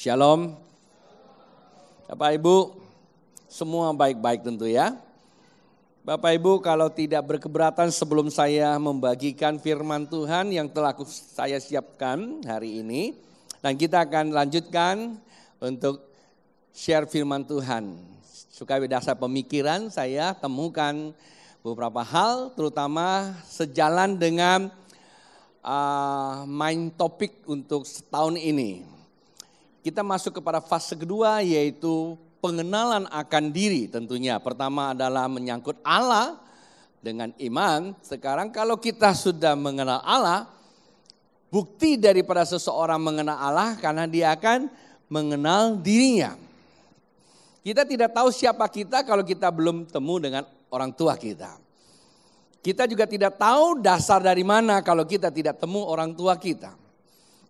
Shalom. Bapak Ibu, semua baik-baik tentu ya. Bapak Ibu, kalau tidak berkeberatan sebelum saya membagikan firman Tuhan yang telah saya siapkan hari ini. Dan kita akan lanjutkan untuk share firman Tuhan. Supaya dasar pemikiran saya temukan beberapa hal terutama sejalan dengan main topik untuk setahun ini. Kita masuk kepada fase kedua yaitu pengenalan akan diri tentunya. Pertama adalah menyangkut Allah dengan iman. Sekarang kalau kita sudah mengenal Allah, bukti daripada seseorang mengenal Allah karena dia akan mengenal dirinya. Kita tidak tahu siapa kita kalau kita belum temu dengan orang tua kita. Kita juga tidak tahu dasar dari mana kalau kita tidak temu orang tua kita.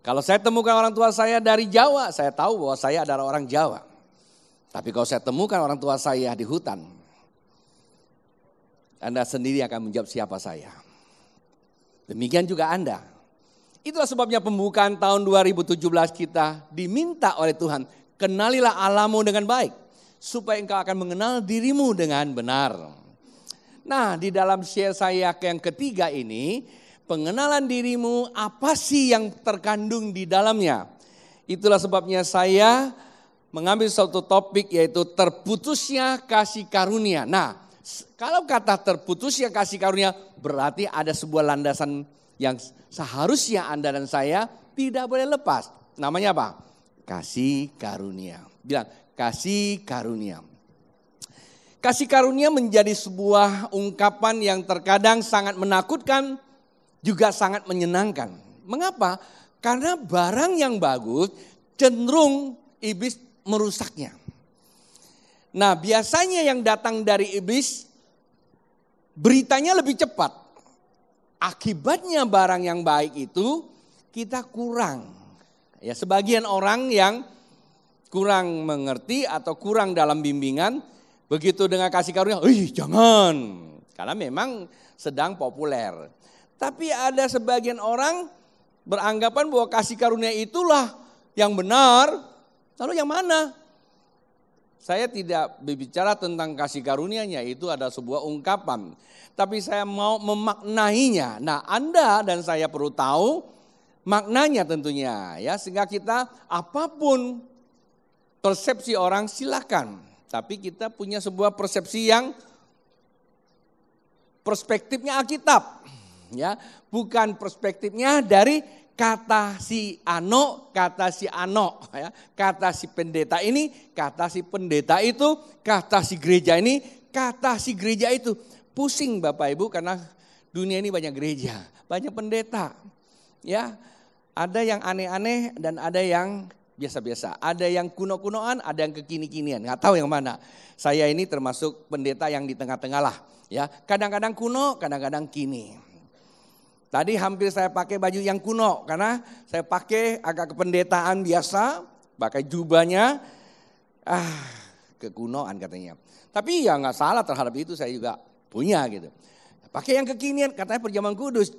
Kalau saya temukan orang tua saya dari Jawa, saya tahu bahwa saya adalah orang Jawa. Tapi kalau saya temukan orang tua saya di hutan, Anda sendiri akan menjawab siapa saya. Demikian juga Anda. Itulah sebabnya pembukaan tahun 2017 kita diminta oleh Tuhan, kenalilah Allahmu dengan baik, supaya engkau akan mengenal dirimu dengan benar. Nah, di dalam share saya yang ketiga ini, pengenalan dirimu, apa sih yang terkandung di dalamnya? Itulah sebabnya saya mengambil suatu topik yaitu terputusnya kasih karunia. Nah, kalau kata terputusnya kasih karunia berarti ada sebuah landasan yang seharusnya Anda dan saya tidak boleh lepas. Namanya apa? Kasih karunia. Bilang, kasih karunia. Kasih karunia menjadi sebuah ungkapan yang terkadang sangat menakutkan, juga sangat menyenangkan. Mengapa? Karena barang yang bagus cenderung iblis merusaknya. Nah, biasanya yang datang dari iblis beritanya lebih cepat. Akibatnya barang yang baik itu kita kurang. Ya, sebagian orang yang kurang mengerti atau kurang dalam bimbingan, begitu dengan kasih karunia, jangan. Karena memang sedang populer. Tapi ada sebagian orang beranggapan bahwa kasih karunia itulah yang benar. Lalu yang mana? Saya tidak berbicara tentang kasih karunia-nya, itu ada sebuah ungkapan. Tapi saya mau memaknainya. Nah, Anda dan saya perlu tahu maknanya tentunya ya, sehingga kita apapun persepsi orang silakan. Tapi kita punya sebuah persepsi yang perspektifnya Alkitab. Ya, bukan perspektifnya dari kata si Ano, kata si Ano, ya, kata si pendeta ini, kata si pendeta itu, kata si gereja ini, kata si gereja itu. Pusing Bapak Ibu karena dunia ini banyak gereja, banyak pendeta. Ya, ada yang aneh-aneh dan ada yang biasa-biasa, ada yang kuno-kunoan, ada yang kekini-kinian, nggak tahu yang mana. Saya ini termasuk pendeta yang di tengah-tengah lah. Ya, kadang-kadang kuno, kadang-kadang kini. Tadi hampir saya pakai baju yang kuno karena saya pakai agak kependetaan biasa, pakai jubahnya, kekunoan katanya. Tapi ya nggak salah terhadap itu, saya juga punya gitu. Pakai yang kekinian, katanya perjamuan kudus,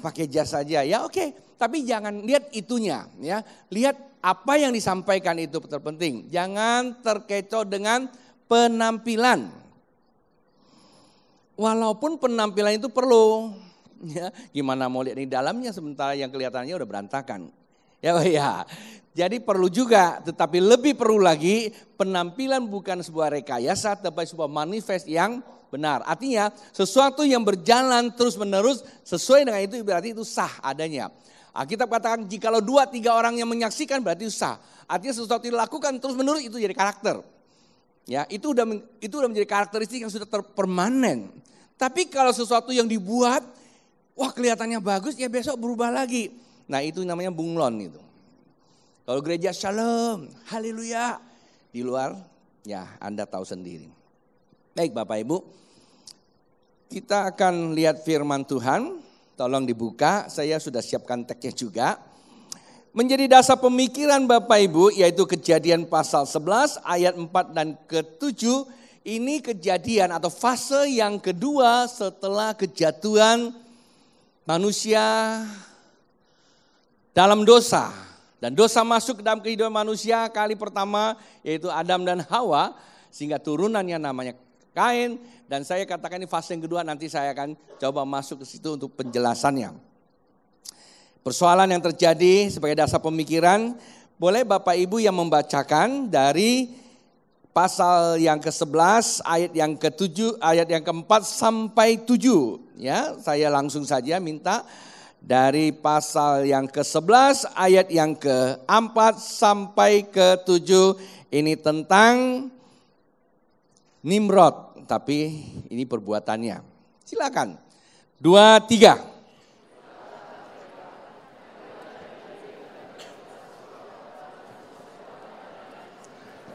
pakai jas saja, ya oke. Tapi jangan lihat itunya, ya. Lihat apa yang disampaikan itu terpenting. Jangan terkecoh dengan penampilan. Walaupun penampilan itu perlu. Ya, gimana mau lihat di dalamnya sementara yang kelihatannya udah berantakan. Ya. Jadi perlu juga, tetapi lebih perlu lagi penampilan bukan sebuah rekayasa, tapi sebuah manifest yang benar. Artinya sesuatu yang berjalan terus menerus sesuai dengan itu berarti itu sah adanya. Alkitab katakan jikalau 2-3 orang yang menyaksikan berarti itu sah. Artinya sesuatu yang dilakukan terus menerus itu jadi karakter. Ya, itu udah menjadi karakteristik yang sudah terpermanen. Tapi kalau sesuatu yang dibuat wah kelihatannya bagus ya besok berubah lagi. Nah itu namanya bunglon itu. Kalau gereja shalom, haleluya. Di luar ya Anda tahu sendiri. Baik Bapak Ibu. Kita akan lihat firman Tuhan. Tolong dibuka, saya sudah siapkan teksnya juga. Menjadi dasar pemikiran Bapak Ibu yaitu Kejadian pasal 11 ayat 4 dan ke-7. Ini kejadian atau fase yang kedua setelah kejatuhan manusia dalam dosa. Dan dosa masuk ke dalam kehidupan manusia kali pertama yaitu Adam dan Hawa. Sehingga turunannya namanya Kain. Dan saya katakan ini fase yang kedua, nanti saya akan coba masuk ke situ untuk penjelasannya. Persoalan yang terjadi sebagai dasar pemikiran, boleh Bapak Ibu yang membacakan dari pasal yang ke-11, ayat yang ke-7, ayat yang ke-4 sampai 7. Ya, saya langsung saja minta dari pasal yang ke-11, ayat yang ke-4 sampai ke-7. Ini tentang Nimrod, tapi ini perbuatannya. Silakan. 2, 3.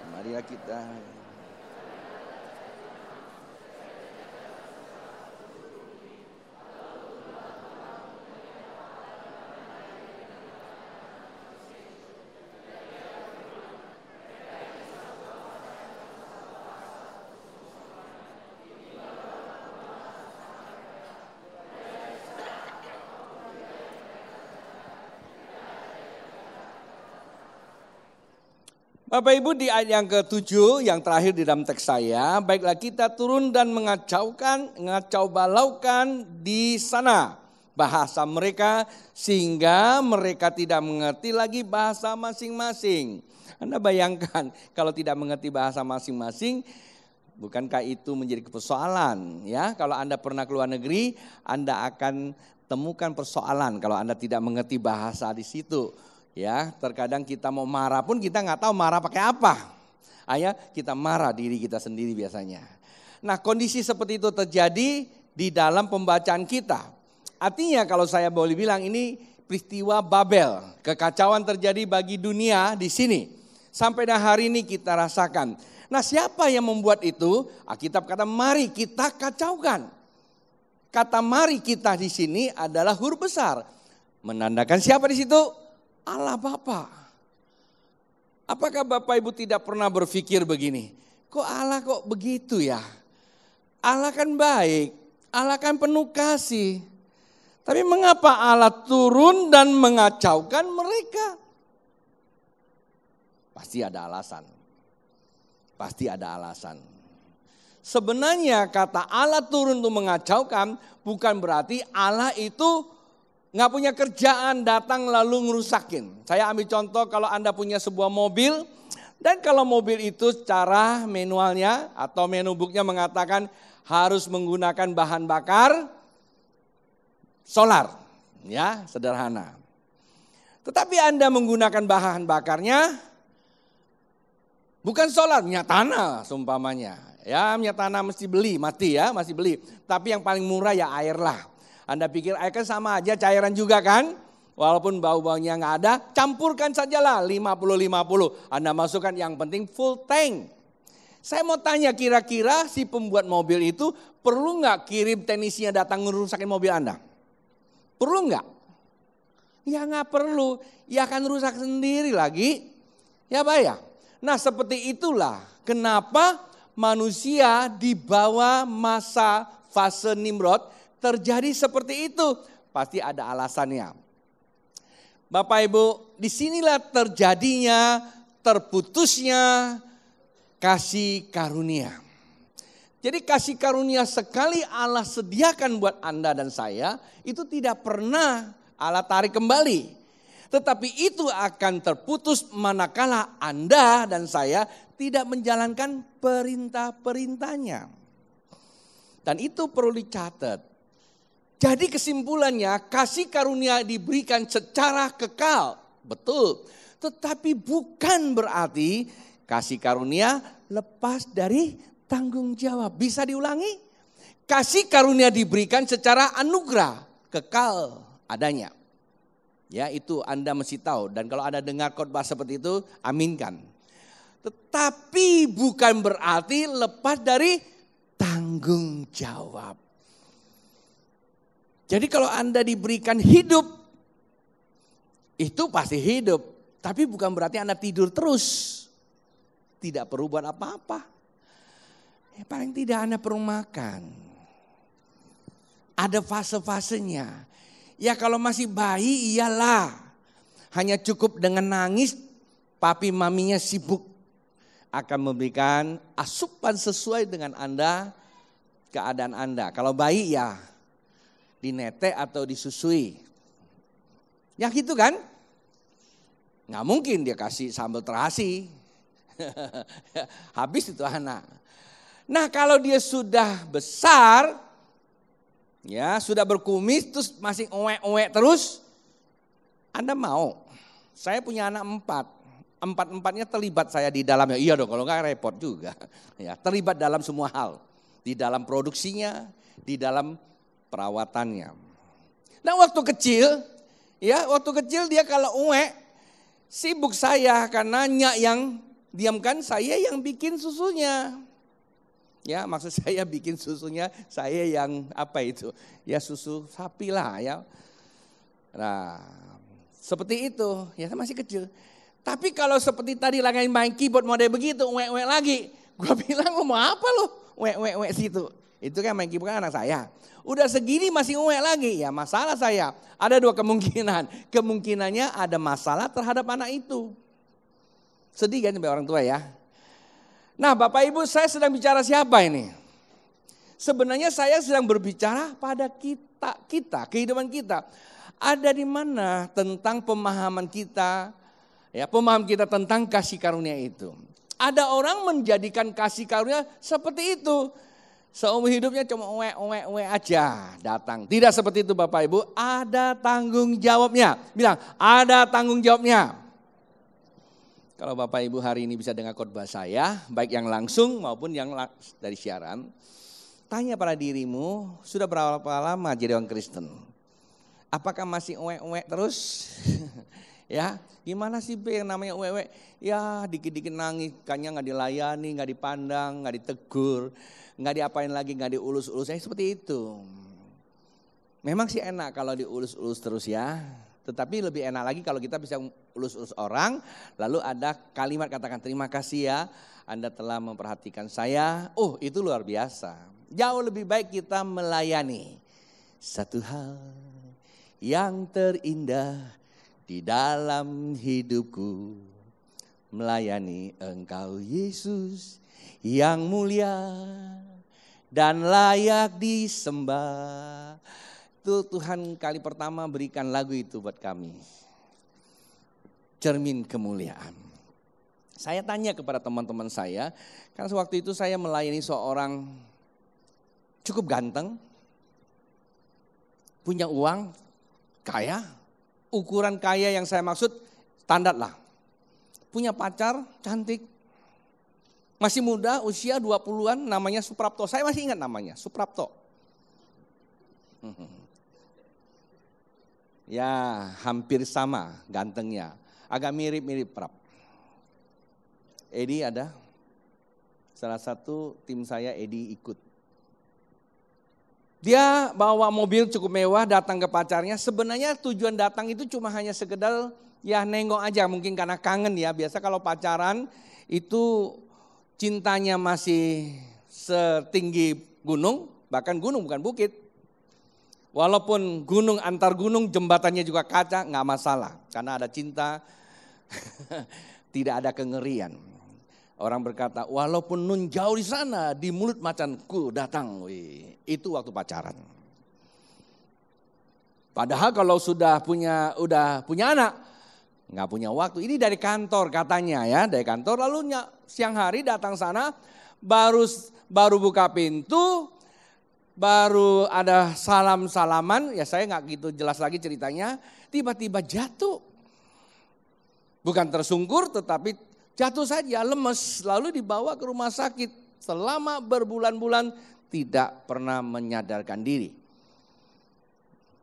Marilah kita. Bapak Ibu, di ayat yang ke-7 yang terakhir di dalam teks saya, baiklah kita turun dan mengacau balaukan di sana bahasa mereka sehingga mereka tidak mengerti lagi bahasa masing-masing. Anda bayangkan kalau tidak mengerti bahasa masing-masing, bukankah itu menjadi persoalan ya? Kalau Anda pernah ke luar negeri, Anda akan temukan persoalan kalau Anda tidak mengerti bahasa di situ. Ya, terkadang kita mau marah pun kita nggak tahu marah pakai apa. Kita marah diri kita sendiri biasanya. Nah, kondisi seperti itu terjadi di dalam pembacaan kita. Artinya kalau saya boleh bilang ini peristiwa Babel, kekacauan terjadi bagi dunia di sini. Sampai hari ini kita rasakan. Nah, siapa yang membuat itu? Alkitab kata mari kita kacaukan. Kata mari kita di sini adalah huruf besar. Menandakan siapa di situ? Allah Bapa. Apakah Bapak Ibu tidak pernah berpikir begini? Kok Allah kok begitu ya? Allah kan baik, Allah kan penuh kasih. Tapi mengapa Allah turun dan mengacaukan mereka? Pasti ada alasan. Pasti ada alasan. Sebenarnya kata Allah turun untuk mengacaukan bukan berarti Allah itu nggak punya kerjaan datang lalu ngerusakin. Saya ambil contoh kalau Anda punya sebuah mobil. Dan kalau mobil itu secara manualnya atau menu booknya mengatakan harus menggunakan bahan bakar solar. Ya sederhana. Tetapi Anda menggunakan bahan bakarnya bukan solar, minyak tanah seumpamanya. Ya minyak tanah mesti beli, mati ya masih beli. Tapi yang paling murah ya air lah. Anda pikir air kan sama aja cairan juga kan? Walaupun bau-baunya nggak ada, campurkan sajalah 50-50. Anda masukkan yang penting full tank. Saya mau tanya kira-kira si pembuat mobil itu perlu nggak kirim teknisinya datang ngerusakin mobil Anda? Perlu nggak? Ya nggak perlu, ya akan rusak sendiri lagi. Ya Pak ya? Nah seperti itulah kenapa manusia di bawah masa fase Nimrod terjadi seperti itu, pasti ada alasannya. Bapak Ibu, disinilah terjadinya, terputusnya kasih karunia. Jadi kasih karunia sekali Allah sediakan buat Anda dan saya, itu tidak pernah Allah tarik kembali. Tetapi itu akan terputus manakala Anda dan saya tidak menjalankan perintah-perintahnya. Dan itu perlu dicatat. Jadi kesimpulannya kasih karunia diberikan secara kekal. Betul. Tetapi bukan berarti kasih karunia lepas dari tanggung jawab. Bisa diulangi? Kasih karunia diberikan secara anugerah. Kekal adanya. Ya itu Anda mesti tahu. Dan kalau Anda dengar khotbah seperti itu, aminkan. Tetapi bukan berarti lepas dari tanggung jawab. Jadi kalau Anda diberikan hidup, itu pasti hidup. Tapi bukan berarti Anda tidur terus. Tidak perlu buat apa-apa. Paling tidak Anda perlu makan. Ada fase-fasenya. Ya kalau masih bayi iyalah. hanya cukup dengan nangis, papi maminya sibuk akan memberikan asupan sesuai dengan Anda, keadaan Anda. Kalau bayi ya dinete atau disusui. Ya gitu kan? Nggak mungkin dia kasih sambal terasi. Habis itu anak. Nah kalau dia sudah besar, ya sudah berkumis terus masih owek-owek terus, Anda mau? Saya punya anak 4. Empat-empatnya terlibat saya di dalamnya. Iya dong, kalau nggak repot juga. Ya, terlibat dalam semua hal. Di dalam produksinya, di dalam perawatannya. Nah waktu kecil dia kalau uwek, sibuk saya karena nyak yang diamkan, saya yang bikin susunya. Ya maksud saya bikin susunya, saya yang apa itu? Ya susu sapi lah ya. Nah seperti itu, ya saya masih kecil. Tapi kalau seperti tadi lagi main keyboard model begitu, uwek-uwek lagi. Gua bilang lu mau apa lu? Uwek-uwek situ. Itu kan main keyboard kan anak saya. Udah segini masih uwek lagi, ya masalah saya. Ada 2 kemungkinan. Kemungkinannya ada masalah terhadap anak itu. Sedih kan sampai orang tua ya. Nah Bapak Ibu, saya sedang bicara siapa ini? Sebenarnya saya sedang berbicara pada kita, kehidupan kita. Ada di mana tentang pemahaman kita, ya, pemahaman kita tentang kasih karunia itu. Ada orang menjadikan kasih karunia seperti itu. Seumur hidupnya cuma uwe aja datang. Tidak seperti itu Bapak Ibu, ada tanggung jawabnya. Bilang, ada tanggung jawabnya. Kalau Bapak Ibu hari ini bisa dengar khotbah saya, baik yang langsung maupun yang dari siaran. Tanya pada dirimu, sudah berapa lama jadi orang Kristen? Apakah masih uwe terus? Ya, gimana sih Be yang namanya uwe? Ya dikit-dikit nangis, kayaknya nggak dilayani, nggak dipandang, nggak ditegur, nggak diapain lagi, nggak diulus-ulus. Seperti itu. Memang sih enak kalau diulus-ulus terus ya. Tetapi lebih enak lagi kalau kita bisa ulus-ulus orang. Lalu ada kalimat katakan terima kasih ya, Anda telah memperhatikan saya. Oh itu luar biasa. Jauh lebih baik kita melayani. Satu hal yang terindah di dalam hidupku, melayani Engkau Yesus yang mulia dan layak disembah. Itu Tuhan kali pertama berikan lagu itu buat kami. Cermin kemuliaan. Saya tanya kepada teman-teman saya, karena sewaktu itu saya melayani seorang cukup ganteng, punya uang, kaya. Ukuran kaya yang saya maksud standar lah. Punya pacar cantik. Masih muda, usia 20-an, namanya Suprapto. Saya masih ingat namanya, Suprapto. Ya hampir sama gantengnya, agak mirip-mirip Prap. Edi ada, salah satu tim saya Edi ikut. Dia bawa mobil cukup mewah datang ke pacarnya, sebenarnya tujuan datang itu cuma hanya sekedar ya nengok aja mungkin karena kangen ya. Biasa kalau pacaran itu cintanya masih setinggi gunung, bahkan gunung bukan bukit. Walaupun gunung antar gunung jembatannya juga kaca nggak masalah karena ada cinta, tidak ada kengerian. Orang berkata walaupun nun jauh di sana di mulut macanku datang, wih, itu waktu pacaran. Padahal kalau sudah punya anak nggak punya waktu. Ini dari kantor katanya ya, dari kantor lalu siang hari datang sana baru buka pintu. Baru ada salam-salaman, ya saya nggak gitu jelas lagi ceritanya, tiba-tiba jatuh. Bukan tersungkur tetapi jatuh saja, lemes, lalu dibawa ke rumah sakit. Selama berbulan-bulan tidak pernah menyadarkan diri.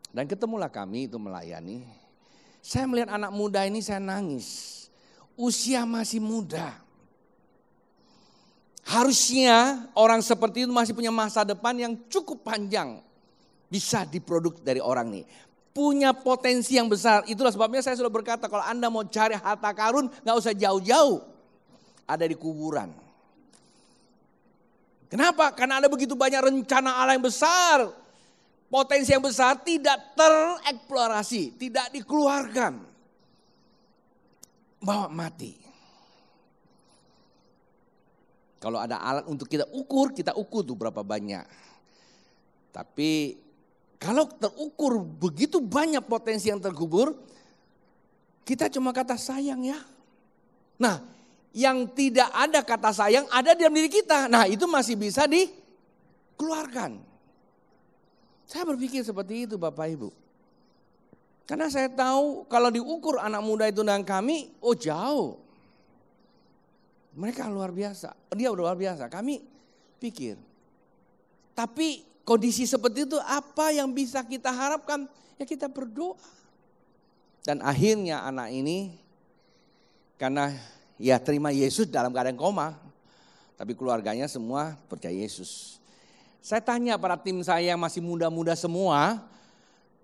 Dan ketemulah kami itu melayani. Saya melihat anak muda ini saya nangis, usia masih muda. Harusnya orang seperti itu masih punya masa depan yang cukup panjang. Bisa diproduk dari orang nih. Punya potensi yang besar. Itulah sebabnya saya sudah berkata kalau Anda mau cari harta karun gak usah jauh-jauh. Ada di kuburan. Kenapa? Karena ada begitu banyak rencana Allah yang besar. Potensi yang besar tidak tereksplorasi, tidak dikeluarkan. bawa mati. Kalau ada alat untuk kita ukur tuh berapa banyak. Tapi kalau terukur begitu banyak potensi yang terkubur, kita cuma kata sayang ya. Nah, yang tidak ada kata sayang ada di dalam diri kita. Nah, itu masih bisa dikeluarkan. Saya berpikir seperti itu Bapak Ibu. Karena saya tahu kalau diukur anak muda itu dengan kami, oh jauh. Mereka luar biasa, dia luar biasa, kami pikir. Tapi kondisi seperti itu apa yang bisa kita harapkan? Ya kita berdoa. Dan akhirnya anak ini karena ya terima Yesus dalam keadaan koma. Tapi keluarganya semua percaya Yesus. Saya tanya para tim saya yang masih muda-muda semua.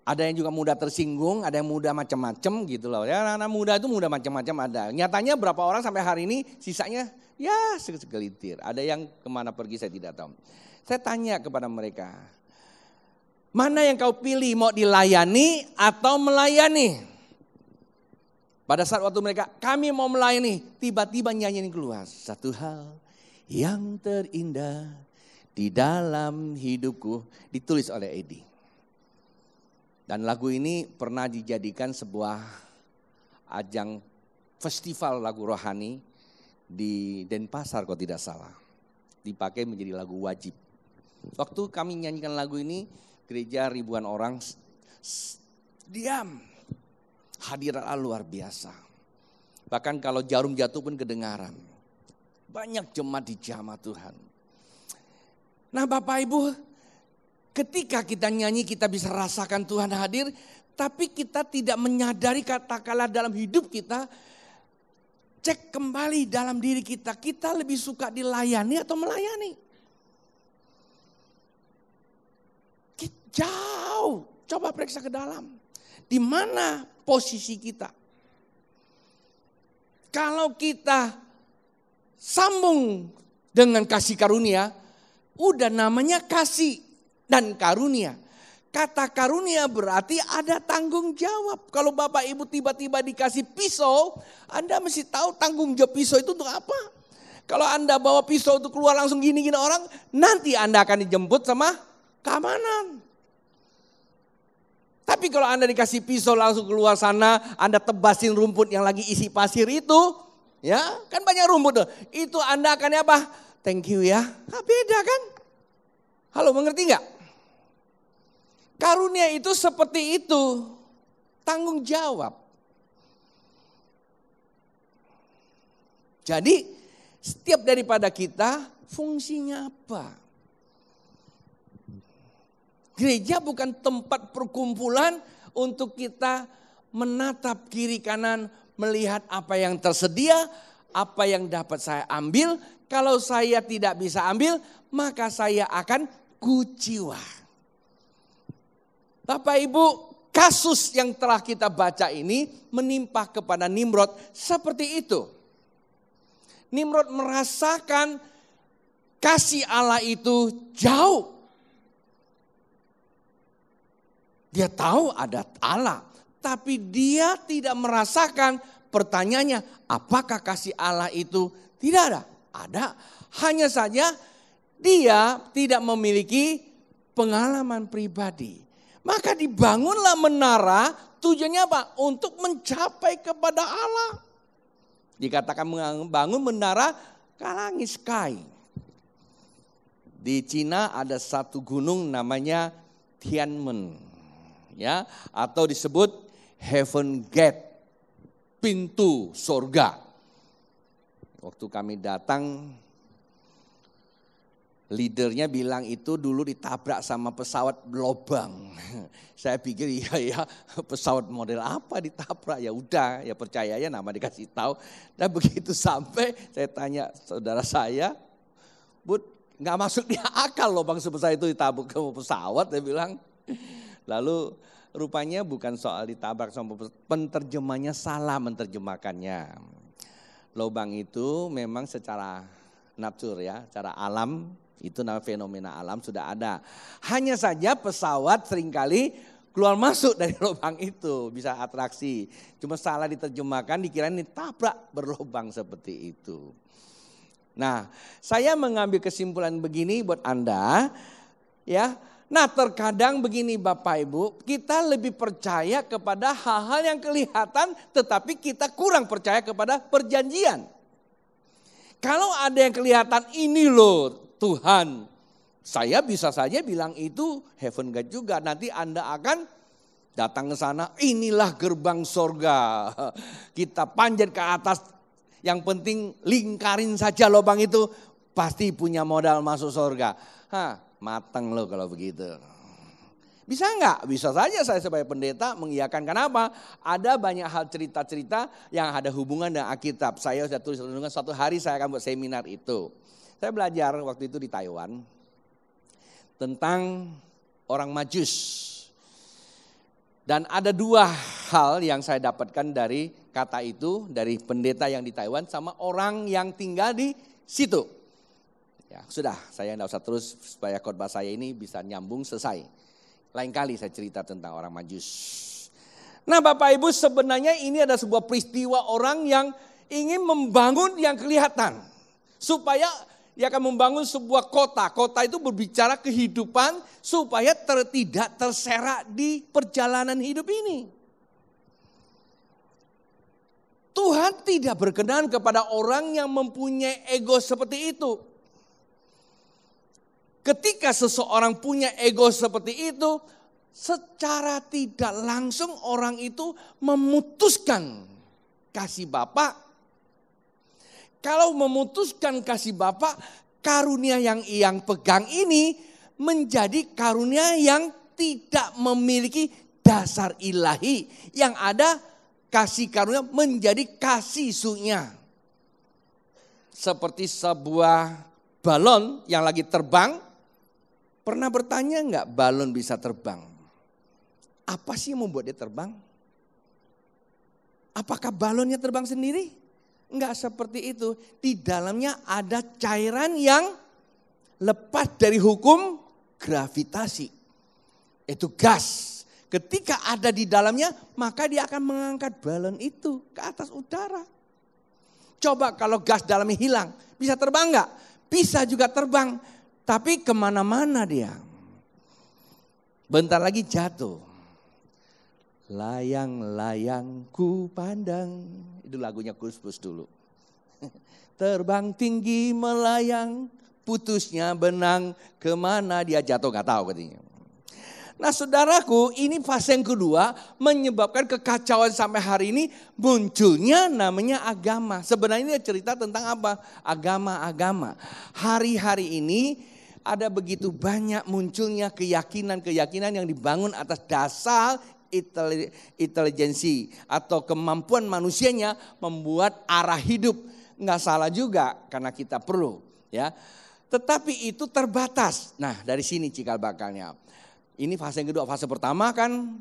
Ada yang juga muda tersinggung, ada yang muda macam-macam gitu loh. Ya anak muda itu muda macam-macam ada. Nyatanya berapa orang sampai hari ini sisanya ya segelintir. Ada yang kemana pergi saya tidak tahu. Saya tanya kepada mereka, mana yang kau pilih mau dilayani atau melayani? Pada saat waktu mereka kami mau melayani, tiba-tiba nyanyiin keluar. Satu hal yang terindah di dalam hidupku, ditulis oleh Edi. Dan lagu ini pernah dijadikan sebuah ajang festival lagu rohani di Denpasar kalau tidak salah. Dipakai menjadi lagu wajib. Waktu kami nyanyikan lagu ini, gereja ribuan orang diam. Hadirat Allah luar biasa. Bahkan kalau jarum jatuh pun kedengaran. Banyak jemaat dijamah Tuhan. Nah Bapak Ibu, ketika kita nyanyi kita bisa rasakan Tuhan hadir, tapi kita tidak menyadari katakanlah dalam hidup kita, cek kembali dalam diri kita, kita lebih suka dilayani atau melayani? Jauh, coba periksa ke dalam. Di mana posisi kita? Kalau kita sambung dengan kasih karunia, udah namanya kasih dan karunia. Kata karunia berarti ada tanggung jawab. Kalau Bapak Ibu tiba-tiba dikasih pisau, Anda mesti tahu tanggung jawab pisau itu untuk apa. Kalau Anda bawa pisau itu keluar langsung gini-gini orang, nanti Anda akan dijemput sama keamanan. Tapi kalau Anda dikasih pisau langsung keluar sana, Anda tebasin rumput yang lagi isi pasir itu, ya kan banyak rumput tuh. Itu Anda akan apa? Thank you ya. Nah, beda kan? Halo, mengerti nggak? Karunia itu seperti itu, tanggung jawab. Jadi setiap daripada kita fungsinya apa? Gereja bukan tempat perkumpulan untuk kita menatap kiri kanan, melihat apa yang tersedia, apa yang dapat saya ambil. Kalau saya tidak bisa ambil, maka saya akan kuciwa. Bapak Ibu, kasus yang telah kita baca ini menimpa kepada Nimrod seperti itu. Nimrod merasakan kasih Allah itu jauh. Dia tahu ada Allah, tapi dia tidak merasakan. Pertanyaannya, apakah kasih Allah itu tidak ada? Ada, hanya saja dia tidak memiliki pengalaman pribadi. Maka dibangunlah menara, tujuannya apa? Untuk mencapai kepada Allah. Dikatakan membangun menara Kalangi Sky. Di Cina ada satu gunung namanya Tianmen, ya, atau disebut Heaven Gate, pintu surga. Waktu kami datang, leadernya bilang itu dulu ditabrak sama pesawat lobang. Saya pikir iya pesawat model apa ditabrak, ya udah ya percaya ya nama dikasih tahu. Dan begitu sampai saya tanya saudara saya, Bud nggak masuk di akal lobang sebesar itu ditabrak ke pesawat, dia bilang. Lalu rupanya bukan soal ditabrak sama penterjemahnya salah menerjemahkannya. Lobang itu memang secara natur ya, secara alam. Itu namanya fenomena alam sudah ada. Hanya saja pesawat seringkali keluar masuk dari lubang itu, bisa atraksi. Cuma salah diterjemahkan, dikirain ditabrak berlubang seperti itu. Nah, saya mengambil kesimpulan begini buat Anda, ya. Nah, terkadang begini Bapak Ibu, kita lebih percaya kepada hal-hal yang kelihatan, tetapi kita kurang percaya kepada perjanjian. Kalau ada yang kelihatan, ini loh Tuhan, saya bisa saja bilang itu heaven gate juga. Nanti Anda akan datang ke sana, inilah gerbang sorga. Kita panjat ke atas, yang penting lingkarin saja lubang itu, pasti punya modal masuk sorga. Matang loh kalau begitu. Bisa enggak? Bisa saja saya sebagai pendeta mengiyakan. Kenapa? Ada banyak hal cerita-cerita yang ada hubungan dengan Alkitab. Saya sudah tulis renungan, suatu hari saya akan buat seminar itu. Saya belajar waktu itu di Taiwan tentang orang Majus. Dan ada dua hal yang saya dapatkan dari kata itu, dari pendeta yang di Taiwan sama orang yang tinggal di situ. Ya, sudah, saya tidak usah terus supaya khotbah saya ini bisa nyambung selesai. Lain kali saya cerita tentang orang Majus. Nah Bapak Ibu, sebenarnya ini ada sebuah peristiwa orang yang ingin membangun yang kelihatan. Supaya dia akan membangun sebuah kota. Kota itu berbicara kehidupan supaya tidak terserak di perjalanan hidup ini. Tuhan tidak berkenan kepada orang yang mempunyai ego seperti itu. Ketika seseorang punya ego seperti itu, secara tidak langsung orang itu memutuskan kasih Bapa. Kalau memutuskan kasih Bapa, karunia yang pegang ini menjadi karunia yang tidak memiliki dasar ilahi. Yang ada kasih karunia menjadi kasih sunya. Seperti sebuah balon yang lagi terbang. Pernah bertanya enggak balon bisa terbang? Apa sih yang membuat dia terbang? Apakah balonnya terbang sendiri? Enggak seperti itu. Di dalamnya ada cairan yang lepas dari hukum gravitasi. Itu gas. Ketika ada di dalamnya, maka dia akan mengangkat balon itu ke atas udara. Coba kalau gas dalamnya hilang, bisa terbang enggak? Bisa juga terbang. Tapi kemana-mana dia. Bentar lagi jatuh. Layang-layang ku pandang. Itu lagunya Kus-Plus dulu. Terbang tinggi melayang, putusnya benang, kemana dia jatuh gak tahu katanya. Nah saudaraku, ini fase yang kedua menyebabkan kekacauan sampai hari ini munculnya namanya agama. Sebenarnya ini cerita tentang apa? Agama-agama. Hari-hari ini ada begitu banyak munculnya keyakinan-keyakinan yang dibangun atas dasar intelijensi atau kemampuan manusianya membuat arah hidup. Nggak salah juga karena kita perlu, ya. Tetapi itu terbatas. Nah, dari sini cikal bakalnya. Ini fase yang kedua. Fase pertama kan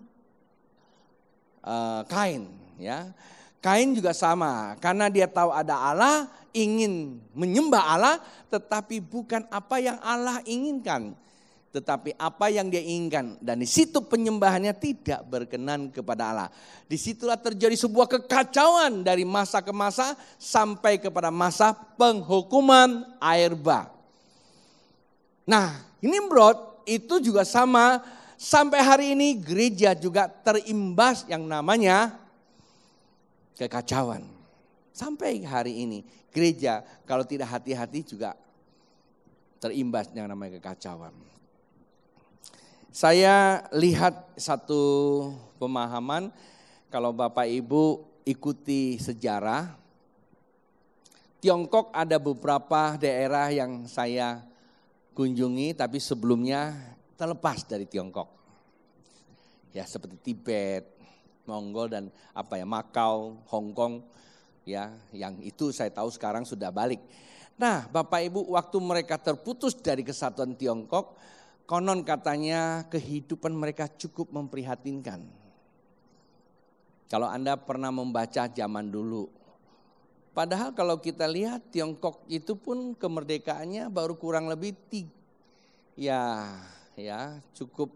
Kain, ya. Kain juga sama, karena dia tahu ada Allah, ingin menyembah Allah, tetapi bukan apa yang Allah inginkan, tetapi apa yang dia inginkan. Dan di situ penyembahannya tidak berkenan kepada Allah. Disitulah terjadi sebuah kekacauan dari masa ke masa sampai kepada masa penghukuman air bah. Nah, Nimrod itu juga sama, sampai hari ini gereja juga terimbas yang namanya kekacauan. Sampai hari ini gereja kalau tidak hati-hati juga terimbas yang namanya kekacauan. Saya lihat satu pemahaman, kalau Bapak Ibu ikuti sejarah, Tiongkok ada beberapa daerah yang saya kunjungi tapi sebelumnya terlepas dari Tiongkok. Ya seperti Tibet, Mongol dan Macau, Hong Kong, ya yang itu saya tahu sekarang sudah balik. Nah, Bapak Ibu, waktu mereka terputus dari kesatuan Tiongkok, konon katanya kehidupan mereka cukup memprihatinkan. Kalau Anda pernah membaca zaman dulu, padahal kalau kita lihat Tiongkok itu pun kemerdekaannya baru kurang lebih cukup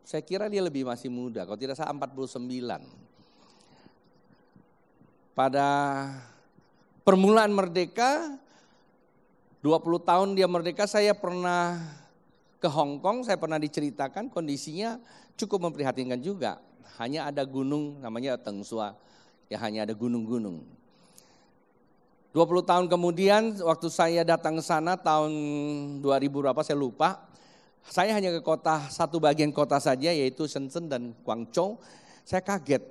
Saya kira dia lebih masih muda, kalau tidak salah 49. Pada permulaan merdeka, 20 tahun dia merdeka, saya pernah ke Hong Kong, saya pernah diceritakan kondisinya cukup memprihatinkan juga. Hanya ada gunung namanya Tengsua, ya hanya ada gunung-gunung. 20 tahun kemudian waktu saya datang ke sana tahun 2000 berapa saya lupa. Saya hanya ke satu bagian kota saja yaitu Shenzhen dan Guangzhou. Saya kaget,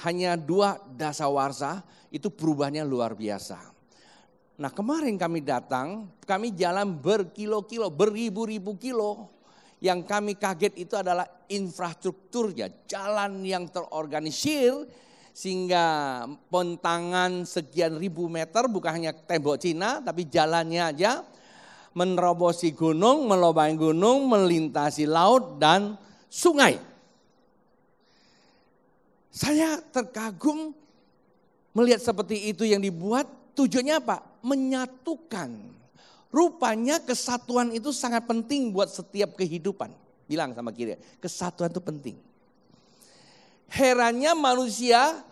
hanya 2 dasawarsa itu perubahannya luar biasa. Nah kemarin kami datang, kami jalan berkilo-kilo, beribu-ribu kilo. Yang kami kaget itu adalah infrastrukturnya, jalan yang terorganisir sehingga bentangan sekian ribu meter bukan hanya tembok Cina tapi jalannya aja. Menerobosi gunung, melobangi gunung, melintasi laut dan sungai. Saya terkagum melihat seperti itu yang dibuat, tujuannya apa? Menyatukan. Rupanya kesatuan itu sangat penting buat setiap kehidupan. Bilang sama kiri, kesatuan itu penting. Herannya manusia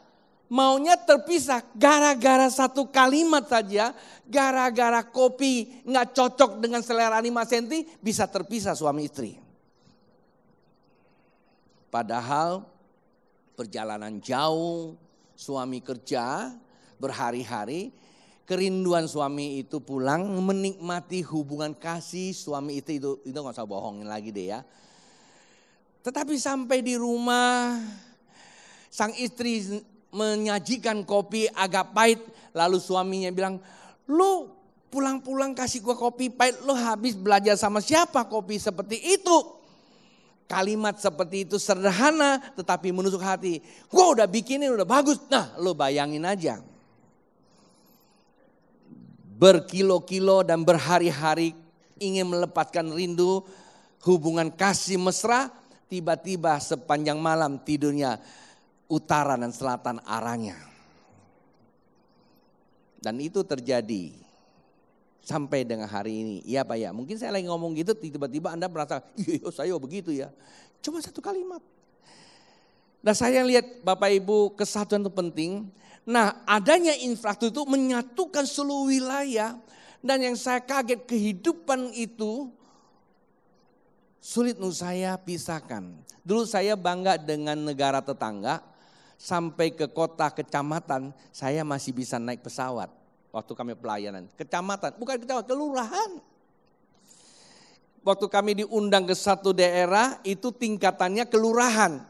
maunya terpisah gara-gara satu kalimat saja, gara-gara kopi nggak cocok dengan selera 5 cm bisa terpisah suami istri. Padahal perjalanan jauh, suami kerja berhari-hari, kerinduan suami itu pulang menikmati hubungan kasih suami itu nggak usah bohongin lagi deh ya. Tetapi sampai di rumah sang istri menyajikan kopi agak pahit, lalu suaminya bilang, lu pulang-pulang kasih gua kopi pahit, lu habis belajar sama siapa kopi seperti itu? Kalimat seperti itu sederhana tetapi menusuk hati. Gua udah bikinin udah bagus, nah lu bayangin aja. Berkilo-kilo dan berhari-hari ingin melepaskan rindu, hubungan kasih mesra, tiba-tiba sepanjang malam tidurnya utara dan selatan arahnya. Dan itu terjadi sampai dengan hari ini. Iya Pak ya, mungkin saya lagi ngomong gitu tiba-tiba Anda merasa, iya saya begitu ya. Cuma satu kalimat. Nah saya lihat Bapak Ibu kesatuan itu penting. Nah adanya infrastruktur itu menyatukan seluruh wilayah. Dan yang saya kaget kehidupan itu sulit untuk saya pisahkan. Dulu saya bangga dengan negara tetangga. Sampai ke kota kecamatan saya masih bisa naik pesawat waktu kami pelayanan. Kecamatan, bukan kecamatan, kelurahan. Waktu kami diundang ke satu daerah itu tingkatannya kelurahan.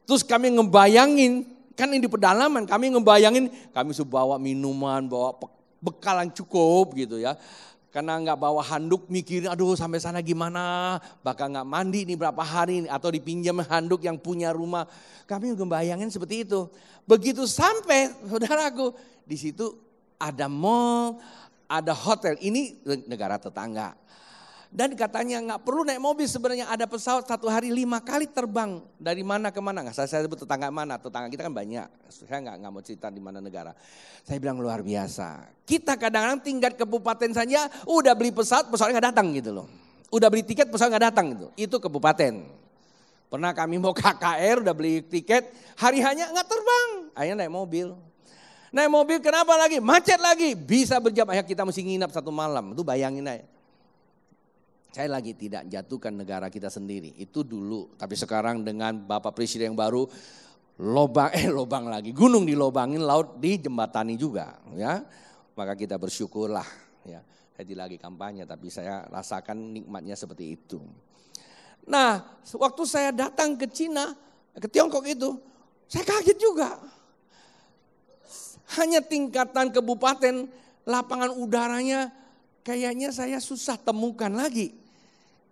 Terus kami ngebayangin, kan ini di pedalaman, kami ngebayangin kami sudah bawa minuman, bawa bekal yang cukup gitu ya. Karena nggak bawa handuk mikirin aduh sampai sana gimana, bakal nggak mandi nih berapa hari atau dipinjam handuk yang punya rumah. Kami ngebayangin seperti itu. Begitu sampai saudaraku di situ ada mall, ada hotel, ini negara tetangga. Dan katanya nggak perlu naik mobil sebenarnya ada pesawat satu hari 5 kali terbang dari mana ke mana. Nggak saya sebut tetangga mana, tetangga kita kan banyak. Saya nggak mau cerita di mana negara. Saya bilang luar biasa. Kita kadang-kadang tingkat kabupaten saja udah beli pesawatnya nggak datang gitu loh. Udah beli tiket pesawat nggak datang gitu. Itu kabupaten. Pernah kami mau KKR udah beli tiket hari hanya nggak terbang. Akhirnya naik mobil. Naik mobil kenapa lagi? Macet lagi. Bisa berjam akhirnya kita mesti nginap 1 malam. Itu bayangin aja. Saya lagi tidak jatuhkan negara kita sendiri, itu dulu. Tapi sekarang dengan Bapak Presiden yang baru, lobang lagi, gunung dilobangin, laut dijembatani juga. Ya, maka kita bersyukurlah. Ya, saya tidak lagi kampanye, tapi saya rasakan nikmatnya seperti itu. Nah, waktu saya datang ke Cina, ke Tiongkok itu, saya kaget juga. Hanya tingkatan kabupaten, lapangan udaranya kayaknya saya susah temukan lagi.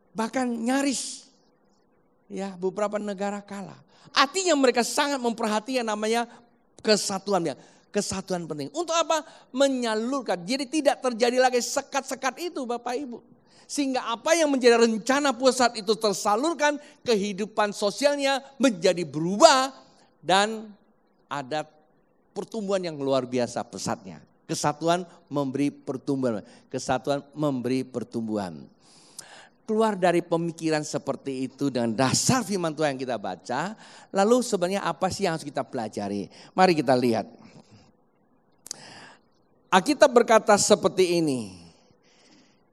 Bahkan nyaris ya beberapa negara kalah. Artinya mereka sangat memperhatikan namanya kesatuan. Kesatuan penting. Untuk apa? Menyalurkan. Jadi tidak terjadi lagi sekat-sekat itu Bapak Ibu. Sehingga apa yang menjadi rencana pusat itu tersalurkan, kehidupan sosialnya menjadi berubah dan ada pertumbuhan yang luar biasa pesatnya. Kesatuan memberi pertumbuhan. Kesatuan memberi pertumbuhan. keluar dari pemikiran seperti itu dengan dasar firman Tuhan yang kita baca, lalu sebenarnya apa sih yang harus kita pelajari? Mari kita lihat. Alkitab berkata seperti ini.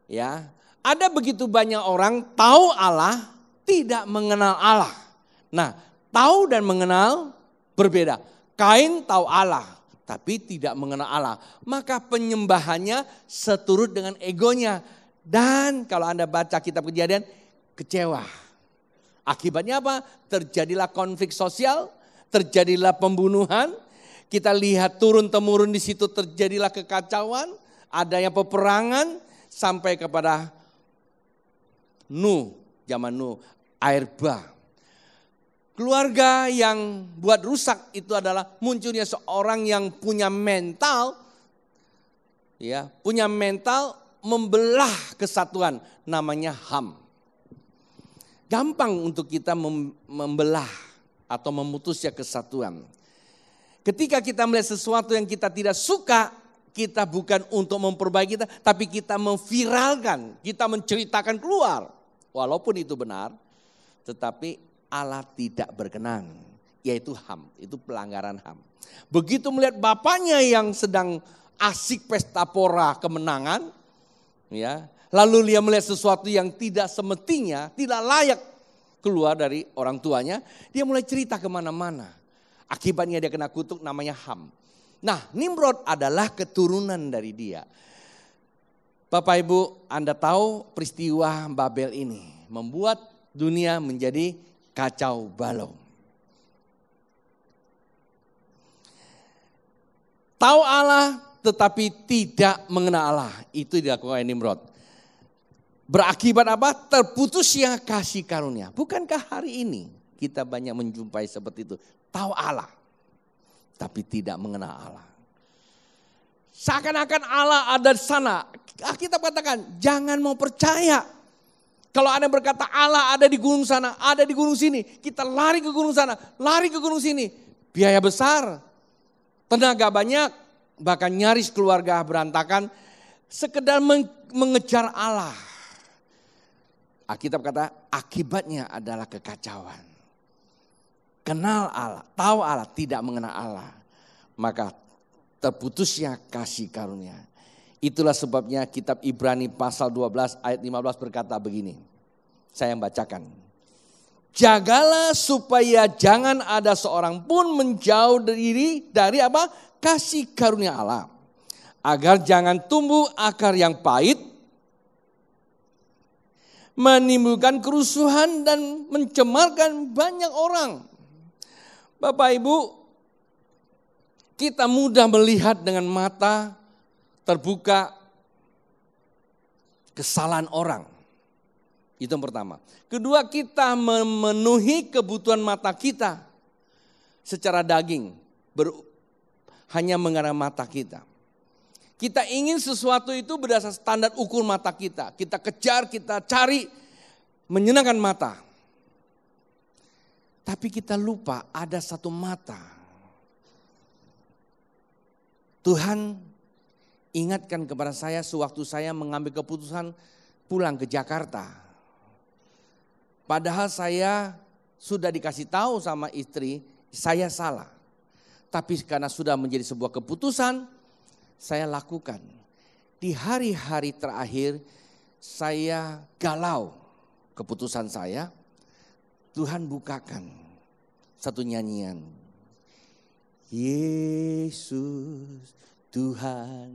Ya, ada begitu banyak orang tahu Allah, tidak mengenal Allah. Nah, tahu dan mengenal berbeda. Kain tahu Allah, tapi tidak mengenal Allah. Maka penyembahannya seturut dengan egonya. Dan kalau Anda baca kitab Kejadian, kecewa. Akibatnya apa? Terjadilah konflik sosial, terjadilah pembunuhan. Kita lihat turun-temurun di situ terjadilah kekacauan, adanya peperangan sampai kepada Nuh, zaman Nuh, air bah. Keluarga yang buat rusak itu adalah munculnya seorang yang punya mental, ya, punya mental membelah kesatuan, namanya Ham. Gampang untuk kita membelah atau memutusnya kesatuan. Ketika kita melihat sesuatu yang kita tidak suka, kita bukan untuk memperbaiki kita, tapi kita memviralkan, kita menceritakan keluar. Walaupun itu benar, tetapi Allah tidak berkenan, yaitu Ham, itu pelanggaran Ham. Begitu melihat bapaknya yang sedang asik pesta pora kemenangan, ya, lalu dia melihat sesuatu yang tidak semestinya, tidak layak keluar dari orang tuanya, dia mulai cerita kemana-mana. Akibatnya dia kena kutuk namanya Ham. Nah, Nimrod adalah keturunan dari dia. Bapak Ibu, Anda tahu peristiwa Babel ini membuat dunia menjadi kacau balau. Tahu Allah tetapi tidak mengenal Allah, itu dilakukan Nimrod. Berakibat apa? Terputusnya kasih karunia. Bukankah hari ini kita banyak menjumpai seperti itu? Tahu Allah, tapi tidak mengenal Allah. Seakan-akan Allah ada di sana. Kita katakan, jangan mau percaya. Kalau Anda berkata Allah ada di gunung sana, ada di gunung sini. Kita lari ke gunung sana, lari ke gunung sini. Biaya besar, tenaga banyak, bahkan nyaris keluarga berantakan. Sekedar mengejar Allah. Alkitab kata akibatnya adalah kekacauan. Kenal Allah, tahu Allah, tidak mengenal Allah. Maka terputusnya kasih karunia. Itulah sebabnya kitab Ibrani pasal 12 ayat 15 berkata begini. Saya yang bacakan. Jagalah supaya jangan ada seorang pun menjauh diri dari apa? Kasih karunia Allah. Agar jangan tumbuh akar yang pahit, menimbulkan kerusuhan dan mencemarkan banyak orang. Bapak Ibu, kita mudah melihat dengan mata terbuka kesalahan orang. Itu yang pertama. Kedua, kita memenuhi kebutuhan mata kita secara daging. Hanya mengarah mata kita. Kita ingin sesuatu itu berdasar standar ukur mata kita. Kita kejar, kita cari menyenangkan mata. Tapi kita lupa ada satu mata. Tuhan ingatkan kepada saya sewaktu saya mengambil keputusan pulang ke Jakarta. Padahal saya sudah dikasih tahu sama istri, saya salah. Tapi karena sudah menjadi sebuah keputusan, saya lakukan. Di hari-hari terakhir saya galau keputusan saya. Tuhan bukakan satu nyanyian. Yesus Tuhan,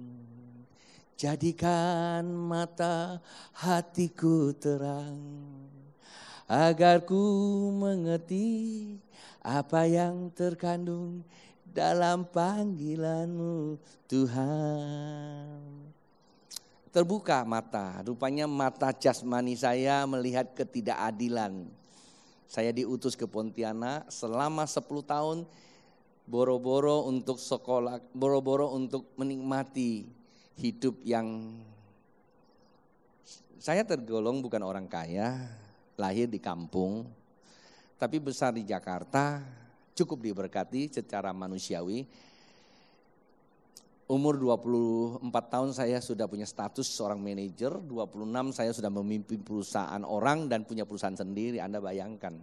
jadikan mata hatiku terang, agar ku mengerti apa yang terkandung dalam panggilan-Mu Tuhan. Terbuka mata, rupanya mata jasmani saya melihat ketidakadilan. Saya diutus ke Pontianak selama 10 tahun, boro-boro untuk sekolah, boro-boro untuk menikmati hidup yang saya tergolong bukan orang kaya, lahir di kampung, tapi besar di Jakarta, cukup diberkati secara manusiawi. Umur 24 tahun saya sudah punya status seorang manajer, 26 saya sudah memimpin perusahaan orang dan punya perusahaan sendiri, Anda bayangkan.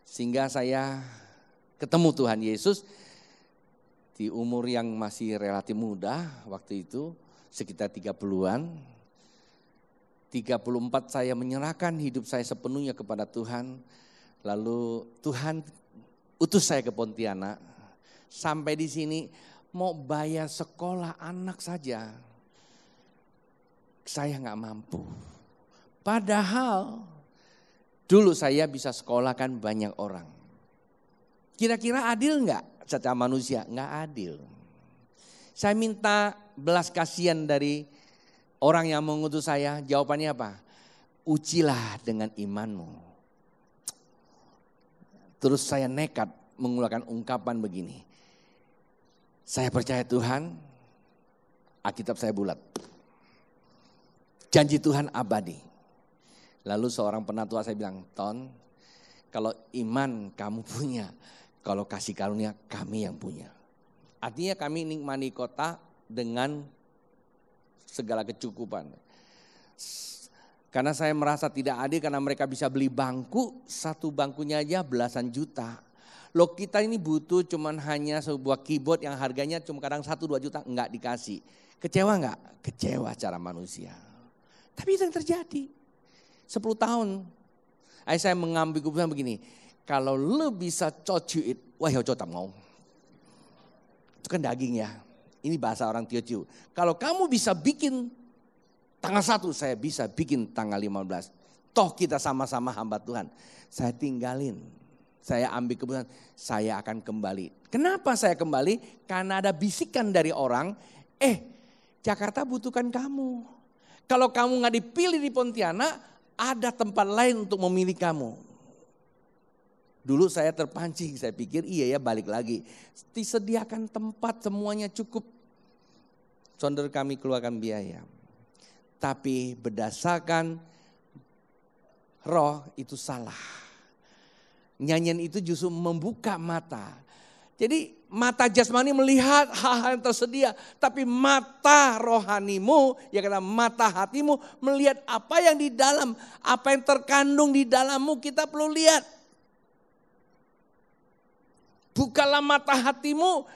Sehingga saya ketemu Tuhan Yesus di umur yang masih relatif muda waktu itu, sekitar 30-an. 34 saya menyerahkan hidup saya sepenuhnya kepada Tuhan. Lalu Tuhan utus saya ke Pontianak. Sampai di sini mau bayar sekolah anak saja, saya nggak mampu. Padahal dulu saya bisa sekolahkan banyak orang. Kira-kira adil nggak secara manusia? Nggak adil. Saya minta belas kasihan dari orang yang mengutus saya. Jawabannya apa? Ujilah dengan imanmu. Terus saya nekat mengeluarkan ungkapan begini. Saya percaya Tuhan, Alkitab saya bulat. Janji Tuhan abadi. Lalu seorang penatua saya bilang, Ton, kalau iman kamu punya, kalau kasih karunia kami yang punya. Artinya kami nikmati kota dengan segala kecukupan. Karena saya merasa tidak adil karena mereka bisa beli bangku, satu bangkunya aja belasan juta. Loh kita ini butuh cuman hanya sebuah keyboard yang harganya cuma kadang 1-2 juta, enggak dikasih. Kecewa enggak? Kecewa cara manusia. Tapi itu yang terjadi. 10 tahun, saya mengambil keputusan begini, kalau lu bisa cocuit, wah tak mau. Itu kan daging ya, ini bahasa orang Teochew. Kalau kamu bisa bikin tanggal 1, saya bisa bikin tanggal 15. Toh kita sama-sama hamba Tuhan. Saya tinggalin. Saya ambil keputusan, saya akan kembali. Kenapa saya kembali? Karena ada bisikan dari orang, Jakarta butuhkan kamu. Kalau kamu gak dipilih di Pontianak, ada tempat lain untuk memilih kamu. Dulu saya terpancing, saya pikir iya ya balik lagi. Disediakan tempat semuanya cukup. Saudara kami keluarkan biaya. Tapi berdasarkan roh itu salah. Nyanyian itu justru membuka mata. Jadi mata jasmani melihat hal-hal yang tersedia. Tapi mata rohanimu, ya karena mata hatimu melihat apa yang di dalam. Apa yang terkandung di dalammu kita perlu lihat. Bukalah mata hatimu.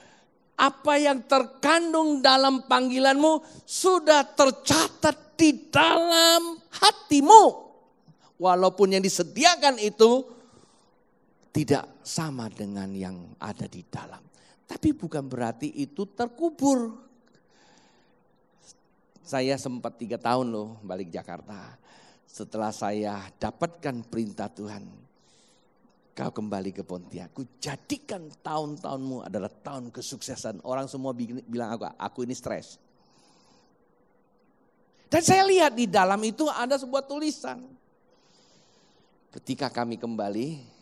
Apa yang terkandung dalam panggilanmu sudah tercatat di dalam hatimu. Walaupun yang disediakan itu tidak sama dengan yang ada di dalam. Tapi bukan berarti itu terkubur. Saya sempat 3 tahun loh balik Jakarta. Setelah saya dapatkan perintah Tuhan. Kau kembali ke Pontianak. Ku jadikan tahun-tahunmu adalah tahun kesuksesan. Orang semua bilang aku ini stres. Dan saya lihat di dalam itu ada sebuah tulisan. Ketika kami kembali,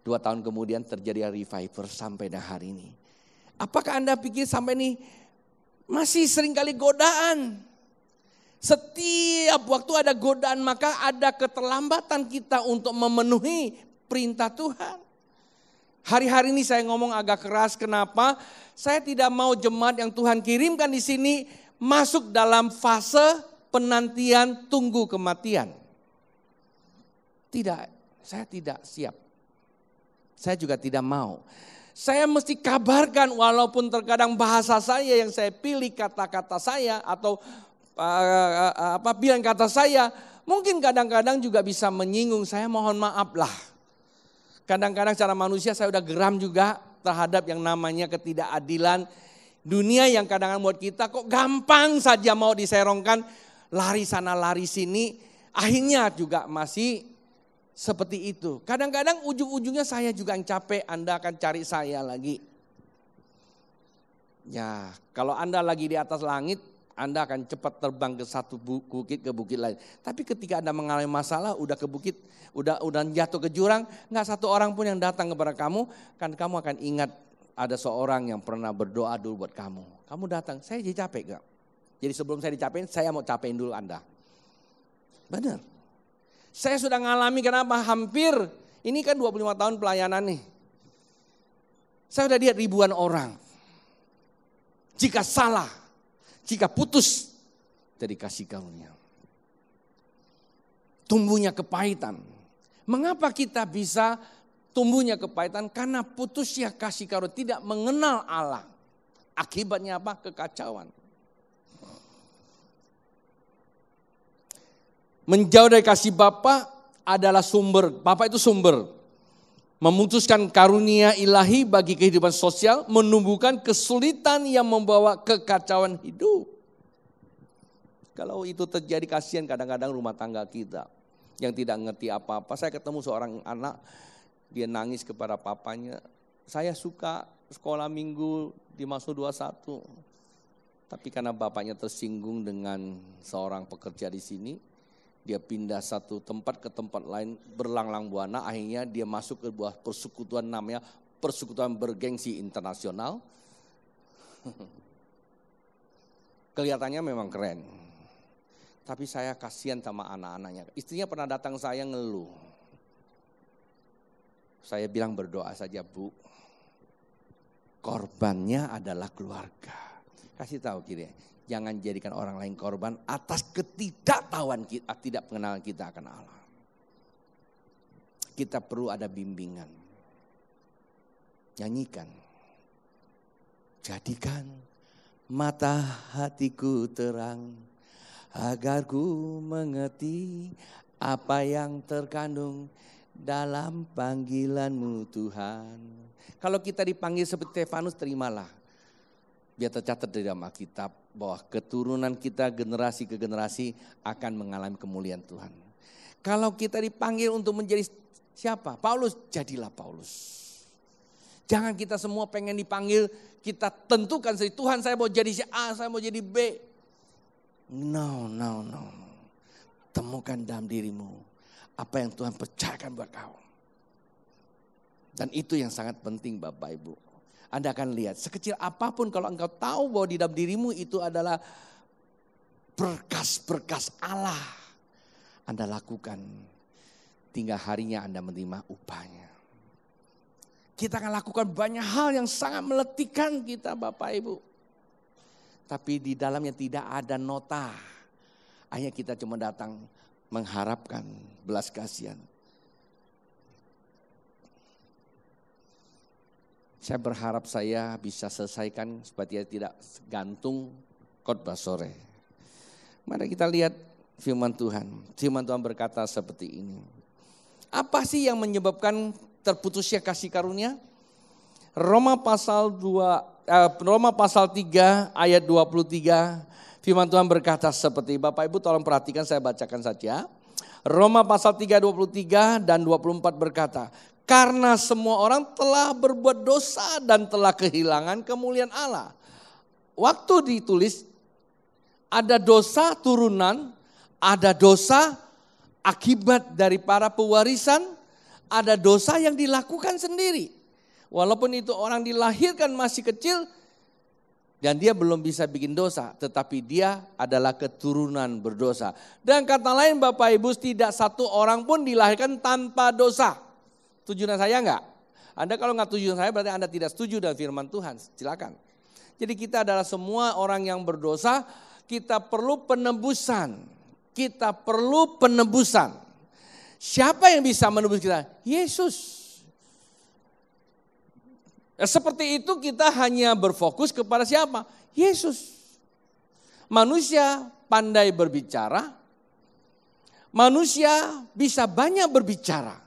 2 tahun kemudian terjadi revival sampai hari ini. Apakah Anda pikir sampai ini masih seringkali godaan? Setiap waktu ada godaan maka ada keterlambatan kita untuk memenuhi perintah Tuhan. Hari-hari ini saya ngomong agak keras, kenapa? Saya tidak mau jemaat yang Tuhan kirimkan di sini masuk dalam fase penantian tunggu kematian. Tidak, saya tidak siap. Saya juga tidak mau. Saya mesti kabarkan walaupun terkadang bahasa saya yang saya pilih kata-kata saya atau pilihan kata saya mungkin kadang-kadang juga bisa menyinggung. Saya mohon maaf lah. Kadang-kadang secara manusia saya udah geram juga terhadap yang namanya ketidakadilan. Dunia yang kadang-kadang buat kita kok gampang saja mau diserongkan. Lari sana lari sini. Akhirnya juga masih seperti itu. Kadang-kadang ujung-ujungnya saya juga yang capek, Anda akan cari saya lagi. Ya, kalau Anda lagi di atas langit, Anda akan cepat terbang ke satu bukit ke bukit lain. Tapi ketika Anda mengalami masalah, udah ke bukit, udah jatuh ke jurang, nggak satu orang pun yang datang kepada kamu, kan kamu akan ingat ada seorang yang pernah berdoa dulu buat kamu. Kamu datang, saya jadi capek gak? Jadi sebelum saya dicapain, saya mau capain dulu Anda. Benar. Saya sudah ngalami kenapa hampir, ini kan 25 tahun pelayanan nih. Saya sudah lihat ribuan orang. jika salah, jika putus dari kasih karunia. Tumbuhnya kepahitan. Mengapa kita bisa tumbuhnya kepahitan? Karena putusnya kasih karunia, tidak mengenal Allah. Akibatnya apa? Kekacauan. Menjauh dari kasih Bapa adalah sumber. Bapa itu sumber. Memutuskan karunia ilahi bagi kehidupan sosial, menumbuhkan kesulitan yang membawa kekacauan hidup. Kalau itu terjadi, kasihan kadang-kadang rumah tangga kita yang tidak ngerti apa-apa. Saya ketemu seorang anak, dia nangis kepada papanya. Saya suka sekolah minggu di Masuk 21. Tapi karena bapaknya tersinggung dengan seorang pekerja di sini, dia pindah satu tempat ke tempat lain berlang-lang buana. Akhirnya dia masuk ke sebuah persekutuan namanya Persekutuan Bergengsi Internasional. Kelihatannya memang keren. Tapi saya kasihan sama anak-anaknya. Istrinya pernah datang saya ngeluh. Saya bilang berdoa saja, Bu. Korbannya adalah keluarga. Kasih tahu kira, jangan jadikan orang lain korban atas ketidaktahuan kita, tidak pengenalan kita akan Allah. Kita perlu ada bimbingan. Nyanyikan. Jadikan mata hatiku terang, agar ku mengerti apa yang terkandung dalam panggilan-Mu Tuhan. Kalau kita dipanggil seperti Stefanus, terimalah. Biar tercatat di dalam Alkitab bahwa keturunan kita generasi ke generasi akan mengalami kemuliaan Tuhan. Kalau kita dipanggil untuk menjadi siapa? Paulus, jadilah Paulus. Jangan kita semua pengen dipanggil, kita tentukan sendiri, Tuhan saya mau jadi si A, saya mau jadi B. No. Temukan dalam dirimu apa yang Tuhan percayakan buat kau. Dan itu yang sangat penting Bapak Ibu. Anda akan lihat sekecil apapun kalau engkau tahu bahwa di dalam dirimu itu adalah berkas-berkas Allah. Anda lakukan, tinggal harinya Anda menerima upahnya. Kita akan lakukan banyak hal yang sangat meletihkan kita Bapak Ibu. Tapi di dalamnya tidak ada nota. Hanya kita cuma datang mengharapkan belas kasihan. Saya berharap saya bisa selesaikan supaya tidak gantung khotbah sore. Mari kita lihat firman Tuhan. Firman Tuhan berkata seperti ini. Apa sih yang menyebabkan terputusnya kasih karunia? Roma pasal 3 ayat 23, firman Tuhan berkata seperti, Bapak Ibu tolong perhatikan, saya bacakan saja. Roma pasal 3 23 dan 24 berkata, karena semua orang telah berbuat dosa dan telah kehilangan kemuliaan Allah. Waktu ditulis ada dosa turunan, ada dosa akibat dari para pewarisan, ada dosa yang dilakukan sendiri. Walaupun itu orang dilahirkan masih kecil dan dia belum bisa bikin dosa, tetapi dia adalah keturunan berdosa. Dan kata lain Bapak Ibu, tidak satu orang pun dilahirkan tanpa dosa. Setuju dengan saya enggak? Anda kalau enggak setuju dengan saya berarti Anda tidak setuju dengan firman Tuhan, silakan. Jadi kita adalah semua orang yang berdosa, kita perlu penebusan. Kita perlu penebusan. Siapa yang bisa menebus kita? Yesus. Seperti itu kita hanya berfokus kepada siapa? Yesus. Manusia pandai berbicara. Manusia bisa banyak berbicara.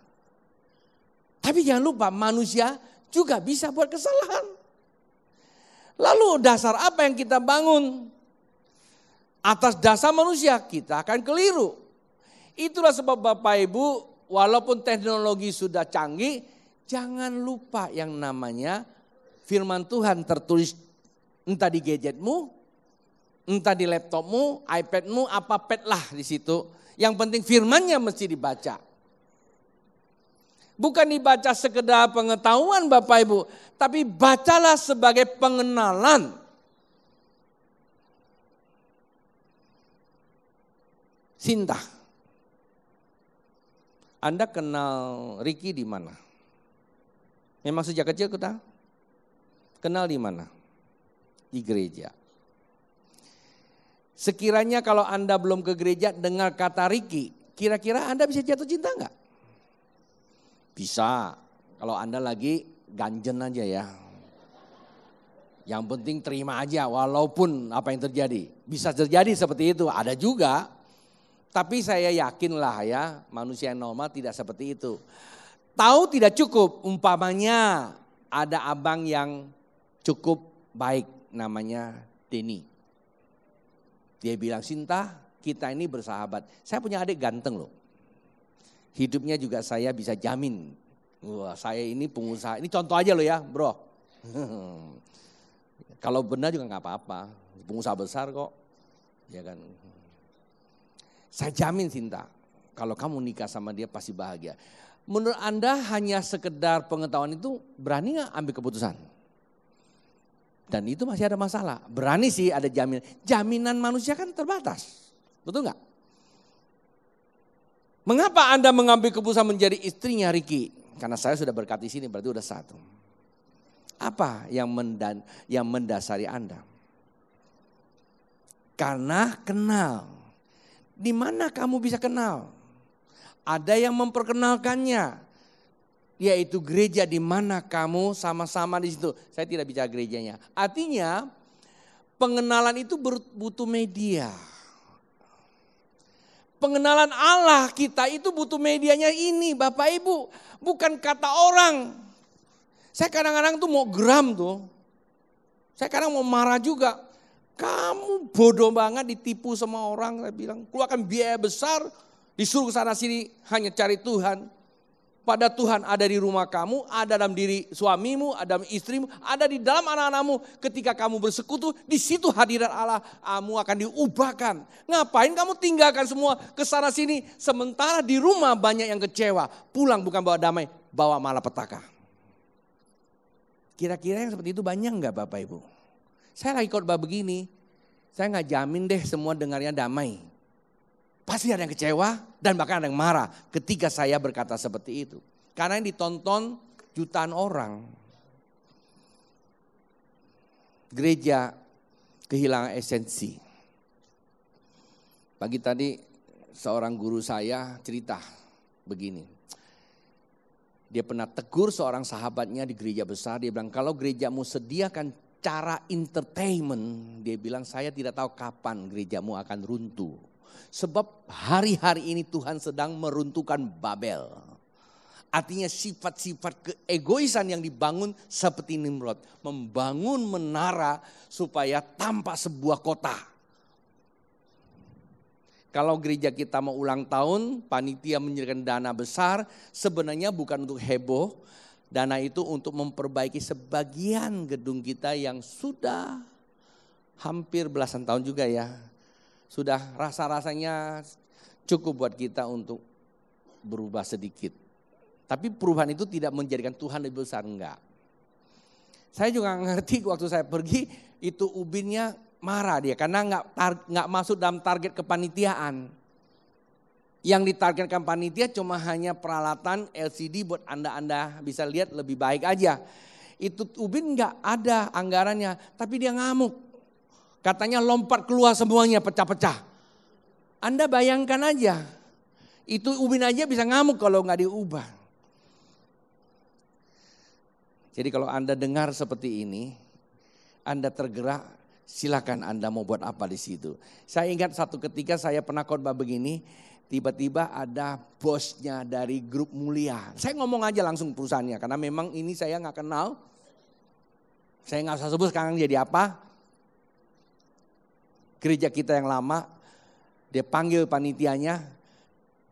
Tapi jangan lupa manusia juga bisa buat kesalahan. Lalu dasar apa yang kita bangun? Atas dasar manusia kita akan keliru. Itulah sebab Bapak Ibu, walaupun teknologi sudah canggih, jangan lupa yang namanya firman Tuhan tertulis entah di gadgetmu, entah di laptopmu, iPadmu, apa pad lah di situ. Yang penting firmannya mesti dibaca. Bukan dibaca sekedar pengetahuan Bapak Ibu, tapi bacalah sebagai pengenalan. Sinta, Anda kenal Ricky di mana? Memang sejak kecil kita kenal di mana? di gereja. Sekiranya kalau Anda belum ke gereja dengar kata Ricky, kira-kira Anda bisa jatuh cinta enggak? Bisa, kalau Anda lagi ganjen aja ya. Yang penting terima aja walaupun apa yang terjadi. Bisa terjadi seperti itu, ada juga. Tapi saya yakinlah ya manusia yang normal tidak seperti itu. Tahu tidak cukup, umpamanya ada abang yang cukup baik namanya Denny. Dia bilang, Sinta kita ini bersahabat. Saya punya adik ganteng loh. Hidupnya juga saya bisa jamin. Wah, saya ini pengusaha, ini contoh aja loh ya bro. Kalau benar juga gak apa-apa, pengusaha besar kok. Ya kan. Saya jamin Sinta, kalau kamu nikah sama dia pasti bahagia. Menurut Anda hanya sekedar pengetahuan itu berani gak ambil keputusan? Dan itu masih ada masalah. Berani sih ada jaminan. Jaminan manusia kan terbatas. Betul gak? Mengapa Anda mengambil keputusan menjadi istrinya Ricky? Karena saya sudah berkati sini berarti udah satu. Apa yang mendasari Anda? Karena kenal. Di mana kamu bisa kenal? Ada yang memperkenalkannya. Yaitu gereja di mana kamu sama-sama di situ. Saya tidak bicara gerejanya. Artinya pengenalan itu butuh media. Pengenalan Allah kita itu butuh medianya ini Bapak Ibu. Bukan kata orang. Saya kadang-kadang tuh mau geram tuh. Saya kadang mau marah juga. Kamu bodoh banget ditipu sama orang. Saya bilang keluarkan biaya besar. Disuruh ke sana sini hanya cari Tuhan. Pada Tuhan ada di rumah kamu, ada dalam diri suamimu, ada dalam istrimu, ada di dalam anak-anakmu. Ketika kamu bersekutu, di situ hadirat Allah, kamu akan diubahkan. Ngapain kamu tinggalkan semua ke sana sini, sementara di rumah banyak yang kecewa. Pulang bukan bawa damai, bawa malapetaka. Kira-kira yang seperti itu banyak enggak Bapak Ibu? Saya lagi khotbah begini, saya nggak jamin deh semua dengarnya damai. Pasti ada yang kecewa dan bahkan ada yang marah ketika saya berkata seperti itu. Karena yang ditonton jutaan orang. Gereja kehilangan esensi. Pagi tadi seorang guru saya cerita begini. Dia pernah tegur seorang sahabatnya di gereja besar. Dia bilang kalau gerejamu sediakan cara entertainment. Dia bilang saya tidak tahu kapan gerejamu akan runtuh. Sebab hari-hari ini Tuhan sedang meruntuhkan Babel. Artinya sifat-sifat keegoisan yang dibangun seperti Nimrod. Membangun menara supaya tampak sebuah kota. Kalau gereja kita mau ulang tahun, panitia menyediakan dana besar. Sebenarnya bukan untuk heboh. Dana itu untuk memperbaiki sebagian gedung kita yang sudah hampir belasan tahun juga ya. Sudah rasa-rasanya cukup buat kita untuk berubah sedikit. Tapi perubahan itu tidak menjadikan Tuhan lebih besar, enggak. Saya juga ngerti waktu saya pergi itu ubinnya marah dia karena enggak masuk dalam target kepanitiaan. Yang ditargetkan panitia cuma hanya peralatan LCD buat Anda bisa lihat lebih baik aja. Itu ubin enggak ada anggarannya, tapi dia ngamuk. Katanya lompat keluar semuanya pecah-pecah. Anda bayangkan aja. Itu ubin aja bisa ngamuk kalau nggak diubah. Jadi kalau Anda dengar seperti ini. Anda tergerak silakan Anda mau buat apa di situ. Saya ingat satu ketika saya pernah khotbah begini. Tiba-tiba ada bosnya dari grup mulia. Saya ngomong aja langsung perusahaannya. Karena memang ini saya nggak kenal. Saya nggak usah sebut sekarang jadi apa. Gereja kita yang lama, dia panggil panitianya,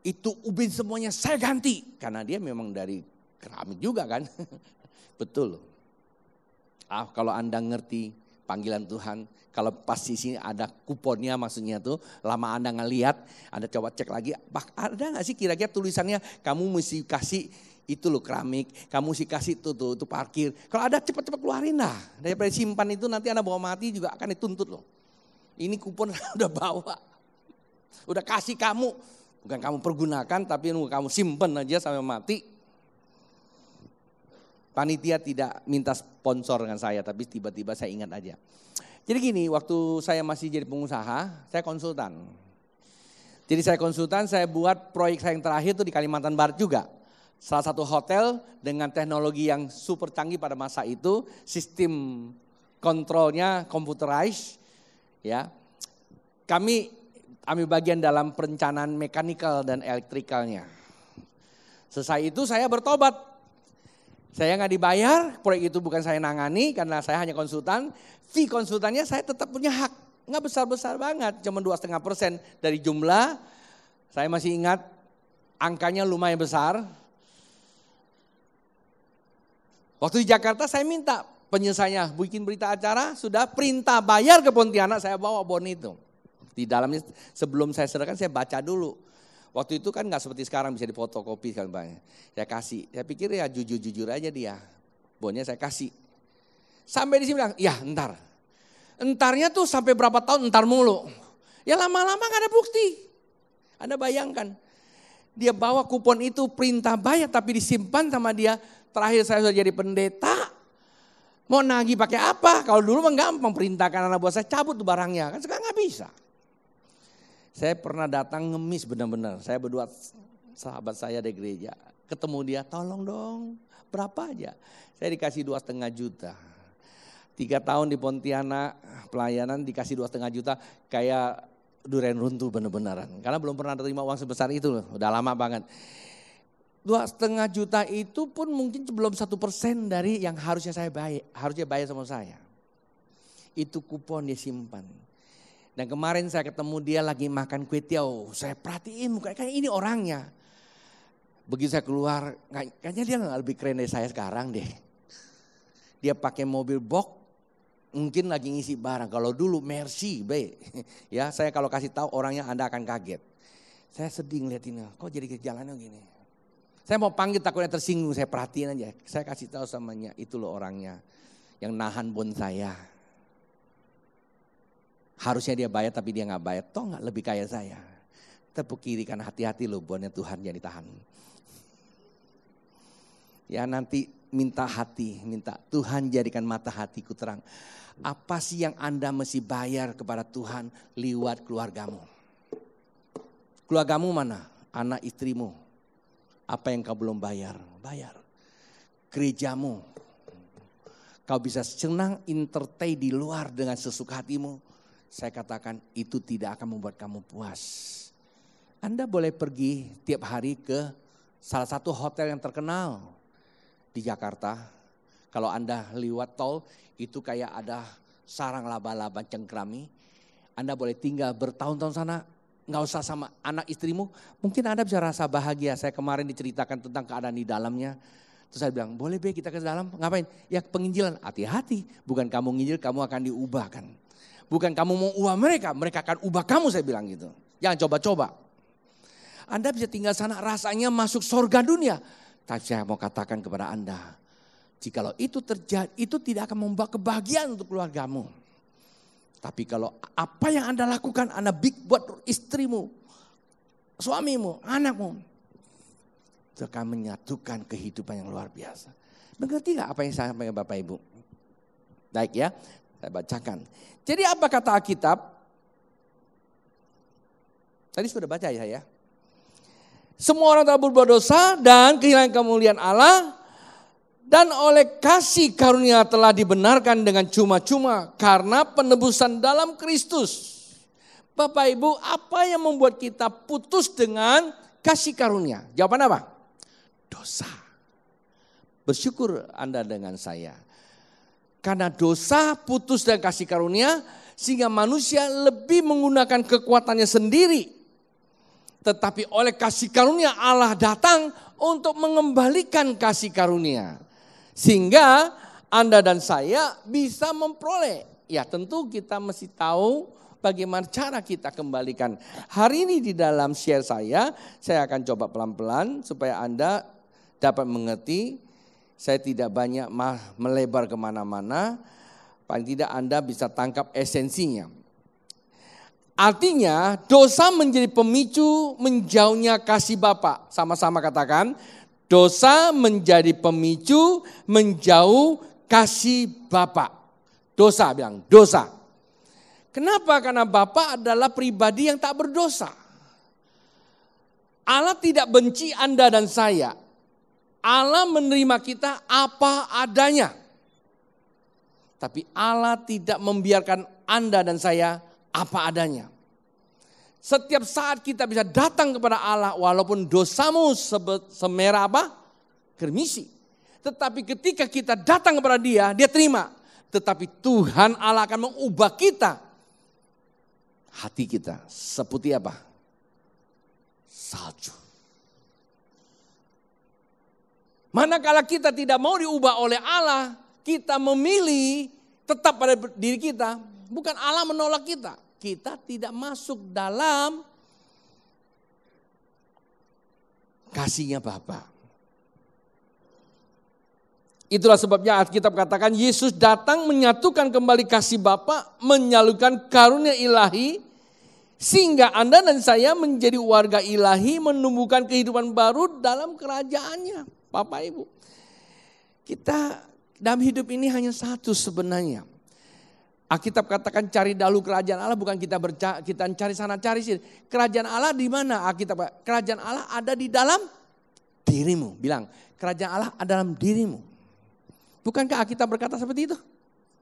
itu ubin semuanya saya ganti. Karena dia memang dari keramik juga kan. Betul. Kalau Anda ngerti panggilan Tuhan, kalau pas di sini ada kuponnya maksudnya tuh, lama Anda ngelihat, Anda coba cek lagi, ada gak sih kira-kira tulisannya kamu mesti kasih itu loh keramik, kamu mesti kasih itu parkir. Kalau ada cepat-cepat keluarin lah. Daripada simpan itu nanti Anda bawa mati juga akan dituntut loh. Ini kupon udah bawa, udah kasih kamu, bukan kamu pergunakan tapi kamu simpen aja sampai mati. Panitia tidak minta sponsor dengan saya tapi tiba-tiba saya ingat aja. Jadi gini, waktu saya masih jadi pengusaha, saya konsultan. Jadi saya konsultan, saya buat proyek saya yang terakhir itu di Kalimantan Barat juga. Salah satu hotel dengan teknologi yang super canggih pada masa itu, sistem kontrolnya computerized, ya. Kami ambil bagian dalam perencanaan mekanikal dan elektrikalnya. Selesai itu saya bertobat. Saya nggak dibayar, proyek itu bukan saya nangani karena saya hanya konsultan. Fee konsultannya saya tetap punya hak, nggak besar-besar banget, cuma 2,5% dari jumlah. Saya masih ingat angkanya lumayan besar. Waktu di Jakarta saya minta penyelesaiannya, bikin berita acara, sudah perintah bayar ke Pontianak, saya bawa bon itu. Di dalamnya sebelum saya serahkan saya baca dulu. Waktu itu kan nggak seperti sekarang bisa difotokopi kan banyak. Saya kasih, saya pikir ya jujur-jujur aja dia. Bonnya saya kasih. Sampai di sini bilang, ya entar. Entarnya tuh sampai berapa tahun entar mulu. Ya lama-lama gak ada bukti. Anda bayangkan. Dia bawa kupon itu perintah bayar tapi disimpan sama dia. Terakhir saya sudah jadi pendeta. Mau nagih pakai apa? Kalau dulu mah gampang perintahkan anak buah saya cabut tuh barangnya. Kan sekarang gak bisa. Saya pernah datang ngemis benar-benar. Saya berdua sahabat saya di gereja. Ketemu dia, tolong dong. Berapa aja? Saya dikasih 2,5 juta. 3 tahun di Pontianak pelayanan dikasih 2,5 juta kayak durian runtuh bener-beneran. Karena belum pernah terima uang sebesar itu loh, udah lama banget. 2,5 juta itu pun mungkin belum 1% dari yang harusnya bayar sama saya. Itu kupon dia simpan. Dan kemarin saya ketemu dia lagi makan kue tiaw, saya perhatiin mukanya, kayak ini orangnya. Begitu saya keluar, kayaknya dia gak lebih keren dari saya sekarang deh. Dia pakai mobil box. Mungkin lagi ngisi barang. Kalau dulu Mercy, ya saya kalau kasih tahu orangnya Anda akan kaget. Saya sedih ngeliatinnya. Kok jadi ke jalannya gini? Saya mau panggil takutnya tersinggung. Saya perhatiin aja. Saya kasih tahu samanya itu loh orangnya yang nahan bon saya. Harusnya dia bayar tapi dia nggak bayar. Toh nggak lebih kaya saya. Tepuk kiri kan hati-hati loh bonnya Tuhan jangan ditahan. Ya nanti minta hati, minta Tuhan jadikan mata hatiku terang. Apa sih yang Anda mesti bayar kepada Tuhan lewat keluargamu? Keluargamu mana? Anak istrimu. Apa yang kau belum bayar? Bayar. Gerejamu. Kau bisa senang entertain di luar dengan sesuka hatimu. Saya katakan itu tidak akan membuat kamu puas. Anda boleh pergi tiap hari ke salah satu hotel yang terkenal di Jakarta. Kalau Anda lewat tol itu kayak ada sarang laba-laba cengkrami. Anda boleh tinggal bertahun-tahun sana, nggak usah sama anak istrimu. Mungkin Anda bisa rasa bahagia. Saya kemarin diceritakan tentang keadaan di dalamnya. Terus saya bilang, boleh be kita ke dalam, ngapain? Ya penginjilan, hati-hati. Bukan kamu nginjil, kamu akan diubahkan. Bukan kamu mau ubah mereka, mereka akan ubah kamu, saya bilang gitu. Jangan coba-coba. Anda bisa tinggal sana rasanya masuk surga dunia. Tapi saya mau katakan kepada Anda, jikalau itu terjadi, itu tidak akan membawa kebahagiaan untuk keluargamu. Tapi kalau apa yang Anda lakukan, Anda buat istrimu, suamimu, anakmu, itu akan menyatukan kehidupan yang luar biasa. Mengerti gak apa yang saya sampaikan Bapak Ibu? Baik ya, saya bacakan. Jadi apa kata Alkitab? Tadi sudah baca ya saya. Semua orang telah berbuat dosa dan kehilangan kemuliaan Allah. Dan oleh kasih karunia telah dibenarkan dengan cuma-cuma karena penebusan dalam Kristus. Bapak Ibu, apa yang membuat kita putus dengan kasih karunia? Jawaban apa? Dosa. Bersyukur Anda dengan saya. Karena dosa putus dengan kasih karunia sehingga manusia lebih menggunakan kekuatannya sendiri. Tetapi oleh kasih karunia Allah datang untuk mengembalikan kasih karunia. Sehingga Anda dan saya bisa memperoleh. Ya tentu kita mesti tahu bagaimana cara kita kembalikan. Hari ini di dalam share saya akan coba pelan-pelan supaya Anda dapat mengerti. Saya tidak banyak melebar kemana-mana. Paling tidak Anda bisa tangkap esensinya. Artinya dosa menjadi pemicu menjauhnya kasih Bapa. Sama-sama katakan, dosa menjadi pemicu menjauh kasih Bapa. Dosa bilang, dosa. Kenapa? Karena Bapa adalah pribadi yang tak berdosa. Allah tidak benci Anda dan saya. Allah menerima kita apa adanya. Tapi Allah tidak membiarkan Anda dan saya apa adanya. Setiap saat kita bisa datang kepada Allah walaupun dosamu semerah apa? Kermisi. Tetapi ketika kita datang kepada Dia, Dia terima. Tetapi Tuhan Allah akan mengubah kita. Hati kita seperti apa? Salju. Manakala kita tidak mau diubah oleh Allah, kita memilih tetap pada diri kita. Bukan Allah menolak kita. Kita tidak masuk dalam kasihnya Bapa. Itulah sebabnya Alkitab katakan Yesus datang menyatukan kembali kasih Bapa, menyalurkan karunia ilahi, sehingga Anda dan saya menjadi warga ilahi, menumbuhkan kehidupan baru dalam kerajaannya. Bapak Ibu, kita dalam hidup ini hanya satu sebenarnya. Alkitab katakan cari dahulu kerajaan Allah, bukan kita cari sana cari sini. Kerajaan Allah di mana? Alkitab kerajaan Allah ada di dalam dirimu. Bilang kerajaan Allah ada dalam dirimu. Bukankah Alkitab berkata seperti itu?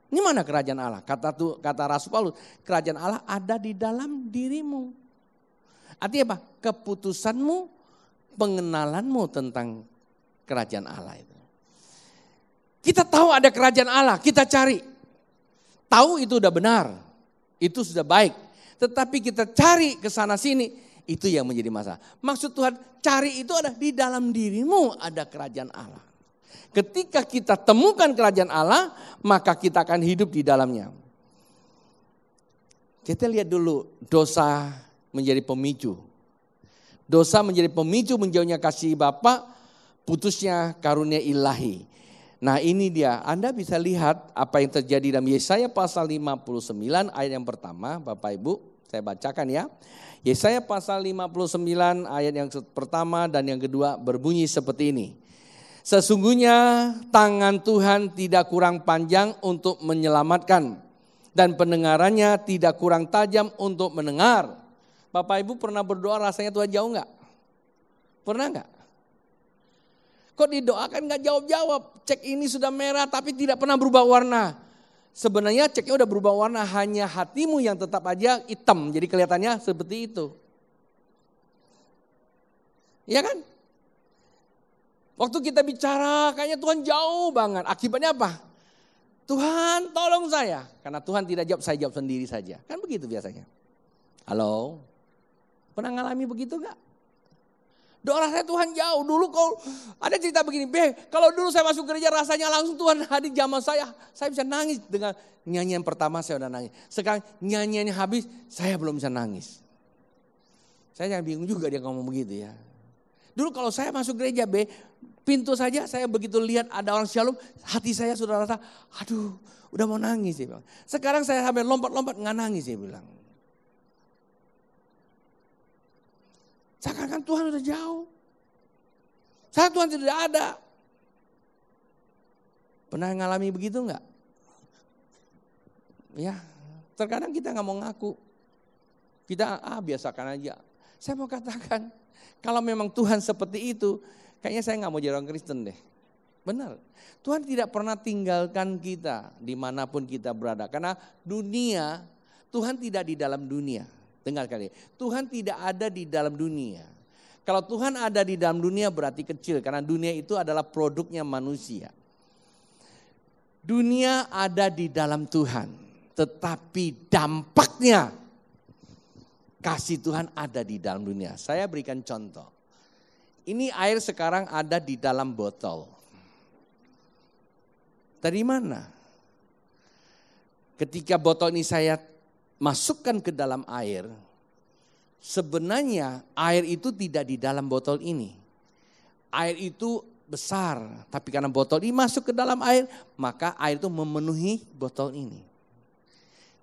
Ini mana kerajaan Allah? Kata Rasul Paulus, kerajaan Allah ada di dalam dirimu. Artinya apa? Keputusanmu, pengenalanmu tentang kerajaan Allah itu. Kita tahu ada kerajaan Allah, kita cari. Tahu itu udah benar, itu sudah baik. Tetapi kita cari ke sana sini, itu yang menjadi masalah. Maksud Tuhan cari itu ada di dalam dirimu ada kerajaan Allah. Ketika kita temukan kerajaan Allah, maka kita akan hidup di dalamnya. Kita lihat dulu dosa menjadi pemicu. Dosa menjadi pemicu menjauhnya kasih Bapa, putusnya karunia ilahi. Nah ini dia, Anda bisa lihat apa yang terjadi dalam Yesaya pasal 59 ayat yang pertama, Bapak Ibu, saya bacakan ya. Yesaya pasal 59 ayat yang pertama dan yang kedua berbunyi seperti ini. Sesungguhnya tangan Tuhan tidak kurang panjang untuk menyelamatkan dan pendengarannya tidak kurang tajam untuk mendengar. Bapak Ibu pernah berdoa rasanya Tuhan jauh enggak? Pernah enggak? Kok didoakan gak jawab-jawab? Cek ini sudah merah tapi tidak pernah berubah warna. Sebenarnya ceknya udah berubah warna, hanya hatimu yang tetap aja hitam. Jadi kelihatannya seperti itu. Iya kan? Waktu kita bicara kayaknya Tuhan jauh banget. Akibatnya apa? Tuhan tolong saya. Karena Tuhan tidak jawab, saya jawab sendiri saja. Kan begitu biasanya. Halo? Pernah ngalami begitu gak? Doa rasanya Tuhan jauh. Dulu kalau ada cerita begini, kalau dulu saya masuk gereja rasanya langsung Tuhan hadir zaman saya bisa nangis dengan nyanyian pertama saya udah nangis. Sekarang nyanyiannya habis, saya belum bisa nangis. Saya jangan bingung juga dia ngomong begitu ya. Dulu kalau saya masuk gereja pintu saja saya begitu lihat ada orang shalom, hati saya sudah rasa, aduh udah mau nangis. Dia bilang. Sekarang saya sampai lompat-lompat nggak nangis dia bilang. Seakan-akan Tuhan sudah jauh. Saya Tuhan tidak ada. Pernah ngalami begitu enggak? Ya, terkadang kita nggak mau ngaku. Kita biasakan aja. Saya mau katakan, kalau memang Tuhan seperti itu, kayaknya saya nggak mau jadi orang Kristen deh. Benar. Tuhan tidak pernah tinggalkan kita dimanapun kita berada. Karena dunia, Tuhan tidak di dalam dunia. Dengar kali, Tuhan tidak ada di dalam dunia. Kalau Tuhan ada di dalam dunia berarti kecil, karena dunia itu adalah produknya manusia. Dunia ada di dalam Tuhan, tetapi dampaknya kasih Tuhan ada di dalam dunia. Saya berikan contoh. Ini air sekarang ada di dalam botol. Dari mana? Ketika botol ini saya masukkan ke dalam air, sebenarnya air itu tidak di dalam botol ini. Air itu besar, tapi karena botol ini masuk ke dalam air, maka air itu memenuhi botol ini.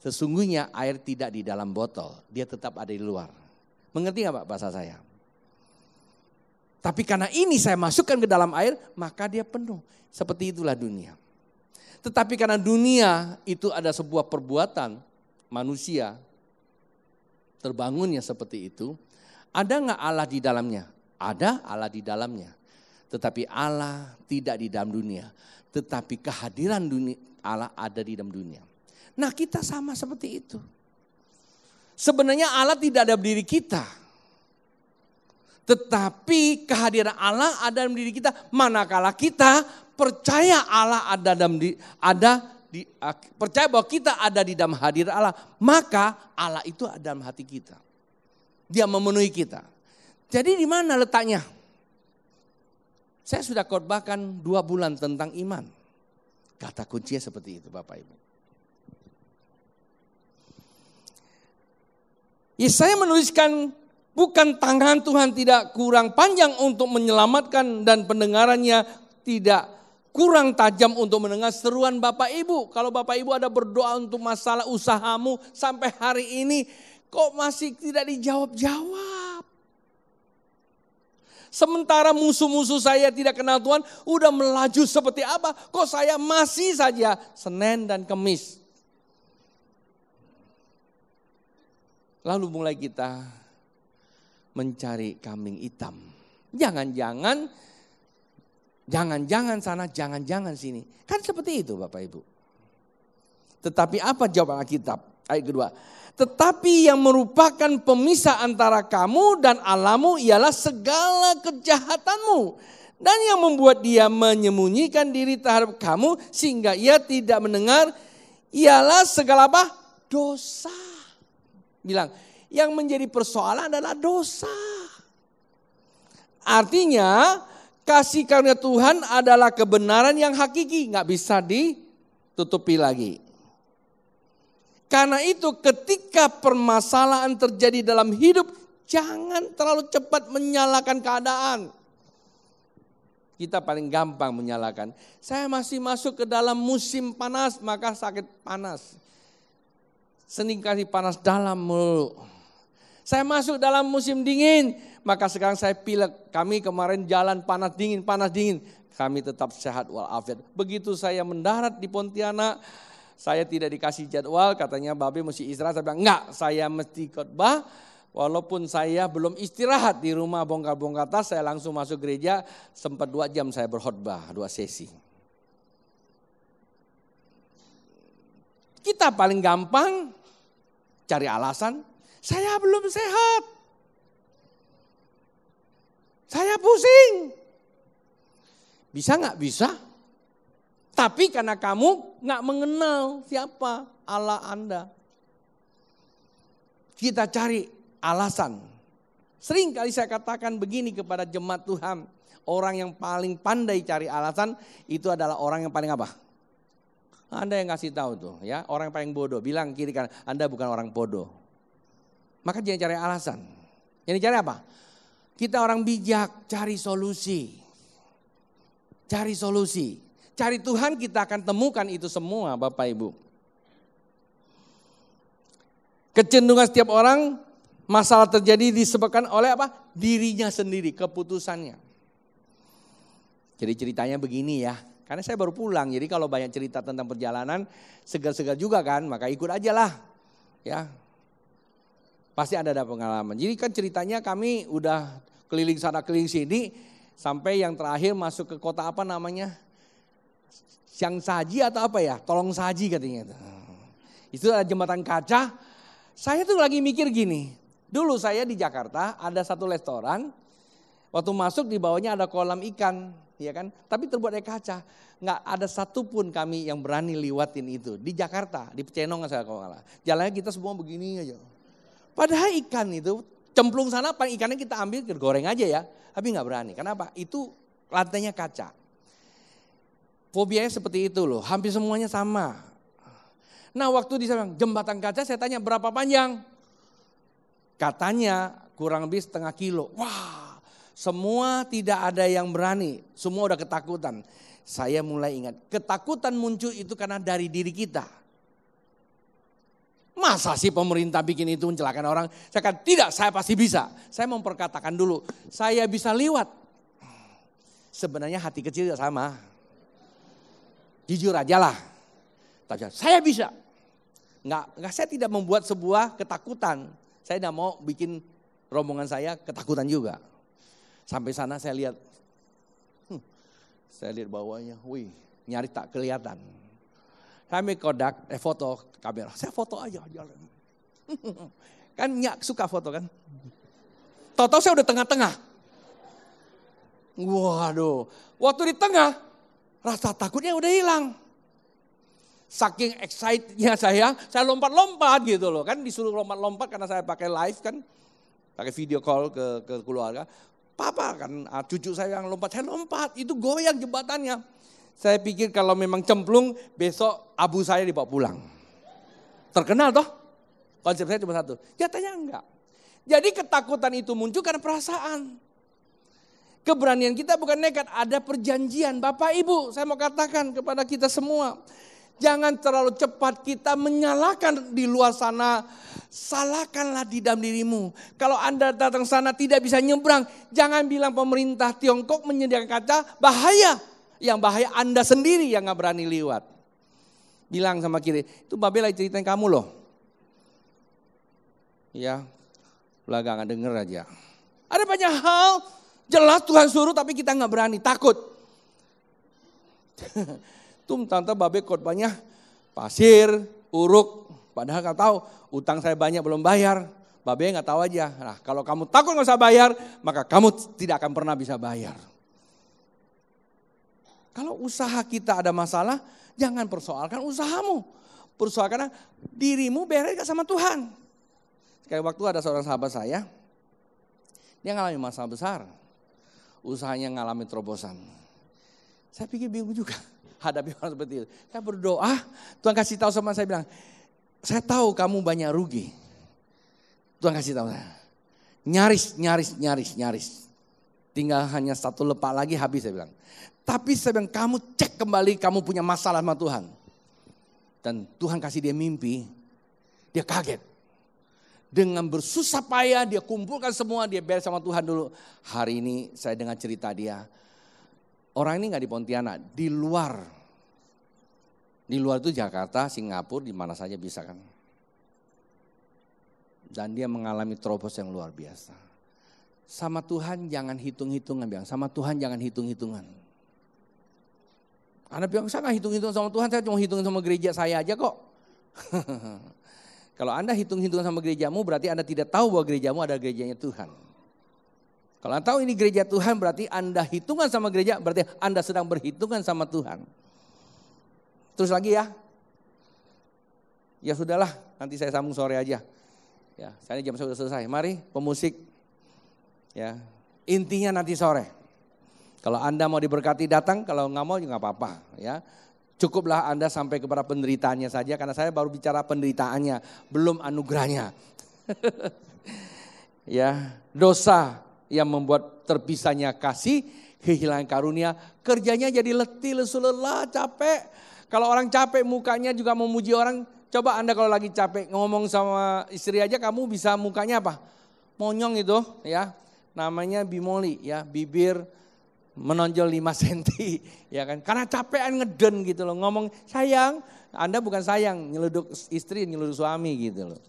Sesungguhnya air tidak di dalam botol, dia tetap ada di luar. Mengerti gak Pak bahasa saya? Tapi karena ini saya masukkan ke dalam air, maka dia penuh. Seperti itulah dunia. Tetapi karena dunia itu ada sebuah perbuatan, manusia terbangunnya seperti itu, ada nggak Allah di dalamnya? Ada Allah di dalamnya. Tetapi Allah tidak di dalam dunia. Tetapi kehadiran dunia, Allah ada di dalam dunia. Nah, kita sama seperti itu. Sebenarnya Allah tidak ada di diri kita. Tetapi kehadiran Allah ada dalam diri kita. Manakala kita percaya Allah percaya bahwa kita ada di dalam hadirat Allah, maka Allah itu ada dalam hati kita. Dia memenuhi kita. Jadi di mana letaknya? Saya sudah khotbahkan 2 bulan tentang iman. Kata kuncinya seperti itu, Bapak Ibu. Yesaya menuliskan, bukan tangan Tuhan tidak kurang panjang untuk menyelamatkan dan pendengarannya tidak kurang tajam untuk mendengar seruan Bapak Ibu. Kalau Bapak Ibu ada berdoa untuk masalah usahamu sampai hari ini, kok masih tidak dijawab-jawab? Sementara musuh-musuh saya tidak kenal Tuhan, udah melaju seperti apa? Kok saya masih saja Senin dan Kemis? Lalu mulai kita mencari kambing hitam. Jangan-jangan sana, jangan-jangan sini. Kan seperti itu Bapak Ibu. Tetapi apa jawaban Alkitab? Ayat kedua. Tetapi yang merupakan pemisah antara kamu dan Allahmu ialah segala kejahatanmu. Dan yang membuat dia menyembunyikan diri terhadap kamu sehingga ia tidak mendengar ialah segala apa? Dosa. Bilang, yang menjadi persoalan adalah dosa. Artinya kasih karunia Tuhan adalah kebenaran yang hakiki. Gak bisa ditutupi lagi. Karena itu ketika permasalahan terjadi dalam hidup, jangan terlalu cepat menyalahkan keadaan. Kita paling gampang menyalahkan. Saya masih masuk ke dalam musim panas, maka sakit panas. Sering kali panas dalam mulu. Saya masuk dalam musim dingin, maka sekarang saya pilek. Kami kemarin jalan panas dingin. Kami tetap sehat walafiat. Begitu saya mendarat di Pontianak, saya tidak dikasih jadwal, katanya Babe mesti istirahat. Saya bilang enggak, saya mesti khotbah. Walaupun saya belum istirahat di rumah bongkar-bongkar tas, saya langsung masuk gereja. Sempat 2 jam saya berkhotbah, 2 sesi. Kita paling gampang cari alasan, saya belum sehat. Saya pusing. Bisa enggak? Bisa. Tapi karena kamu gak mengenal siapa Allah Anda. Kita cari alasan. Sering kali saya katakan begini kepada jemaat Tuhan. Orang yang paling pandai cari alasan itu adalah orang yang paling apa? Anda yang kasih tahu tuh ya. Orang yang paling bodoh. Bilang kiri kanan, Anda bukan orang bodoh. Maka jangan cari alasan. Yang dicari apa? Kita orang bijak, cari solusi. Cari solusi. Cari Tuhan kita akan temukan itu semua Bapak Ibu. Kecenderungan setiap orang masalah terjadi disebabkan oleh apa? Dirinya sendiri, keputusannya. Jadi ceritanya begini ya. Karena saya baru pulang, jadi kalau banyak cerita tentang perjalanan segar-segar juga kan, maka ikut aja lah. Ya. Pasti ada pengalaman. Jadi kan ceritanya kami udah keliling sana keliling sini sampai yang terakhir masuk ke kota apa namanya? Siang Saji atau apa ya? Tolong Saji katanya. Itu ada jembatan kaca. Saya tuh lagi mikir gini. Dulu saya di Jakarta ada satu restoran. Waktu masuk di bawahnya ada kolam ikan. Ya kan? Tapi terbuat dari kaca. Nggak ada satupun kami yang berani liwatin itu. Di Jakarta, di Pecenongan saya kalau nggak. Jalannya kita semua begini aja. Padahal ikan itu cemplung sana, ikannya kita ambil goreng aja ya. Tapi nggak berani. Kenapa? Itu lantainya kaca. Fobianya seperti itu loh, hampir semuanya sama. Nah waktu di sana jembatan kaca saya tanya berapa panjang? Katanya kurang lebih 0,5 kilo. Wah, semua tidak ada yang berani, semua udah ketakutan. Saya mulai ingat, ketakutan muncul itu karena dari diri kita. Masa sih pemerintah bikin itu mencelakakan orang? Saya katakan tidak, saya pasti bisa. Saya memperkatakan dulu, saya bisa liwat. Sebenarnya hati kecil juga sama. Jujur aja lah. Tapi saya bisa. Saya tidak membuat sebuah ketakutan. Saya tidak mau bikin rombongan saya ketakutan juga. Sampai sana saya lihat bawahnya, wih, nyaris tak kelihatan. Saya ambil kodak, foto kamera, saya foto aja. Kan suka foto kan. Tahu-tahu saya udah tengah-tengah. Waduh, waktu di tengah, rasa takutnya udah hilang. Saking excitednya saya lompat-lompat gitu loh. Kan disuruh lompat-lompat karena saya pakai live kan. Pakai video call ke keluarga. Papa kan, cucu saya yang lompat, saya lompat. Itu goyang jembatannya. Saya pikir kalau memang cemplung, besok abu saya dibawa pulang. Terkenal toh? Konsep saya cuma satu. Nyatanya enggak. Jadi ketakutan itu muncul karena perasaan. Keberanian kita bukan nekat, ada perjanjian. Bapak Ibu, saya mau katakan kepada kita semua. Jangan terlalu cepat kita menyalahkan di luar sana. Salahkanlah di dalam dirimu. Kalau Anda datang sana tidak bisa nyebrang, jangan bilang pemerintah Tiongkok menyediakan kaca, bahaya. Yang bahaya Anda sendiri yang gak berani lewat. Bilang sama kiri, itu Babe lagi ceritain kamu loh. Ya, belakangan denger aja. Ada banyak hal, jelas Tuhan suruh tapi kita gak berani, takut. Tante Babe khotbahnya pasir, uruk, padahal gak tahu utang saya banyak belum bayar. Babe gak tahu aja. Nah, kalau kamu takut gak usah bayar, maka kamu tidak akan pernah bisa bayar. Kalau usaha kita ada masalah, jangan persoalkan usahamu. Persoalkan dirimu beres gak sama Tuhan. Sekali waktu ada seorang sahabat saya, dia ngalami masalah besar. Usahanya ngalami terobosan. Saya pikir bingung juga hadapi orang seperti itu. Saya berdoa, Tuhan kasih tahu sama saya bilang, saya tahu kamu banyak rugi. Tuhan kasih tahu saya. Nyaris. Tinggal hanya satu lepak lagi habis saya bilang. Tapi saya bilang kamu cek kembali kamu punya masalah sama Tuhan. Dan Tuhan kasih dia mimpi, dia kaget. Dengan bersusah payah dia kumpulkan semua, dia beres sama Tuhan dulu. Hari ini saya dengar cerita dia. Orang ini gak di Pontianak, di luar. Di luar itu Jakarta, Singapura, di mana saja bisa kan. Dan dia mengalami terobos yang luar biasa. Sama Tuhan jangan hitung-hitungan, bilang. Sama Tuhan jangan hitung-hitungan. Anda bilang saya gak hitung-hitungan sama Tuhan, saya cuma hitung sama gereja saya aja kok. Kalau Anda hitung-hitungan sama gerejamu berarti Anda tidak tahu bahwa gerejamu adalah gerejanya Tuhan. Kalau Anda tahu ini gereja Tuhan berarti Anda hitungan sama gereja, berarti Anda sedang berhitungan sama Tuhan. Terus lagi ya. Ya sudahlah, nanti saya sambung sore aja. Ya, saya jam sudah selesai. Mari pemusik. Ya, intinya nanti sore. Kalau Anda mau diberkati datang, kalau nggak mau juga nggak apa-apa. Ya, cukuplah Anda sampai kepada penderitaannya saja, karena saya baru bicara penderitaannya, belum anugerahnya. Ya, dosa yang membuat terpisahnya kasih, kehilangan karunia, kerjanya jadi letih, lesu, lelah, capek. Kalau orang capek mukanya juga memuji orang, coba Anda kalau lagi capek ngomong sama istri aja kamu bisa mukanya apa? Monyong itu ya, namanya bimoli ya, bibir menonjol 5 cm ya kan. Karena capean ngeden gitu loh, ngomong sayang, Anda bukan sayang, nyeluduk istri, nyeluduk suami gitu loh.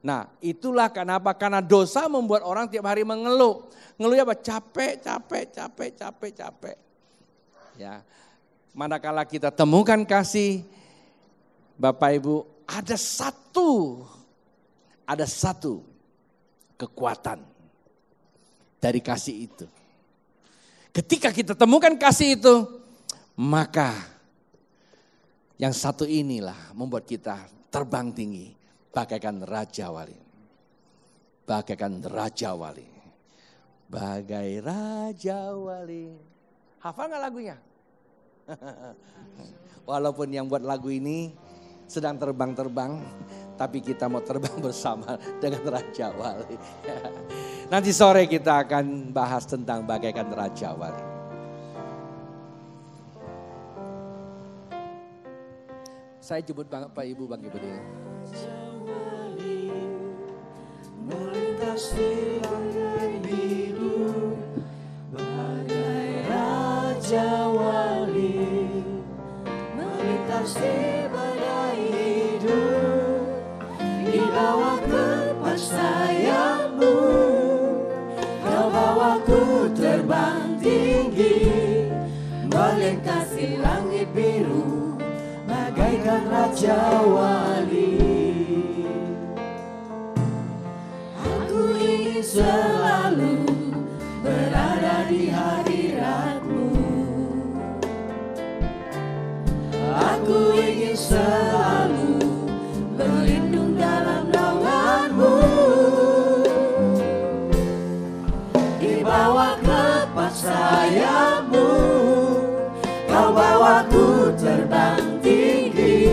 Nah itulah kenapa, karena dosa membuat orang tiap hari mengeluh. Ngeluhnya apa? Capek. Ya, manakala kita temukan kasih, Bapak Ibu, ada satu kekuatan dari kasih itu. Ketika kita temukan kasih itu, maka yang satu inilah membuat kita terbang tinggi bagaikan Raja Wali. Bagaikan Raja Wali. Bagai Raja Wali. Hafal gak lagunya? Walaupun yang buat lagu ini sedang terbang-terbang, tapi kita mau terbang bersama dengan Raja Wali. Nanti sore kita akan bahas tentang bagaikan Raja Wali. Saya jemput Bapak Ibu bagi berdiri. Raja Wali melintasi langit biru, bagai Raja Wali melintasi badai hidup. biru bagaikan Raja Wali. Aku ingin selalu berada di hadirat-Mu. Aku ingin selalu berlindung dalam naungan-Mu. Di bawah kepak sayap-Mu, Kau bawaku terbang tinggi,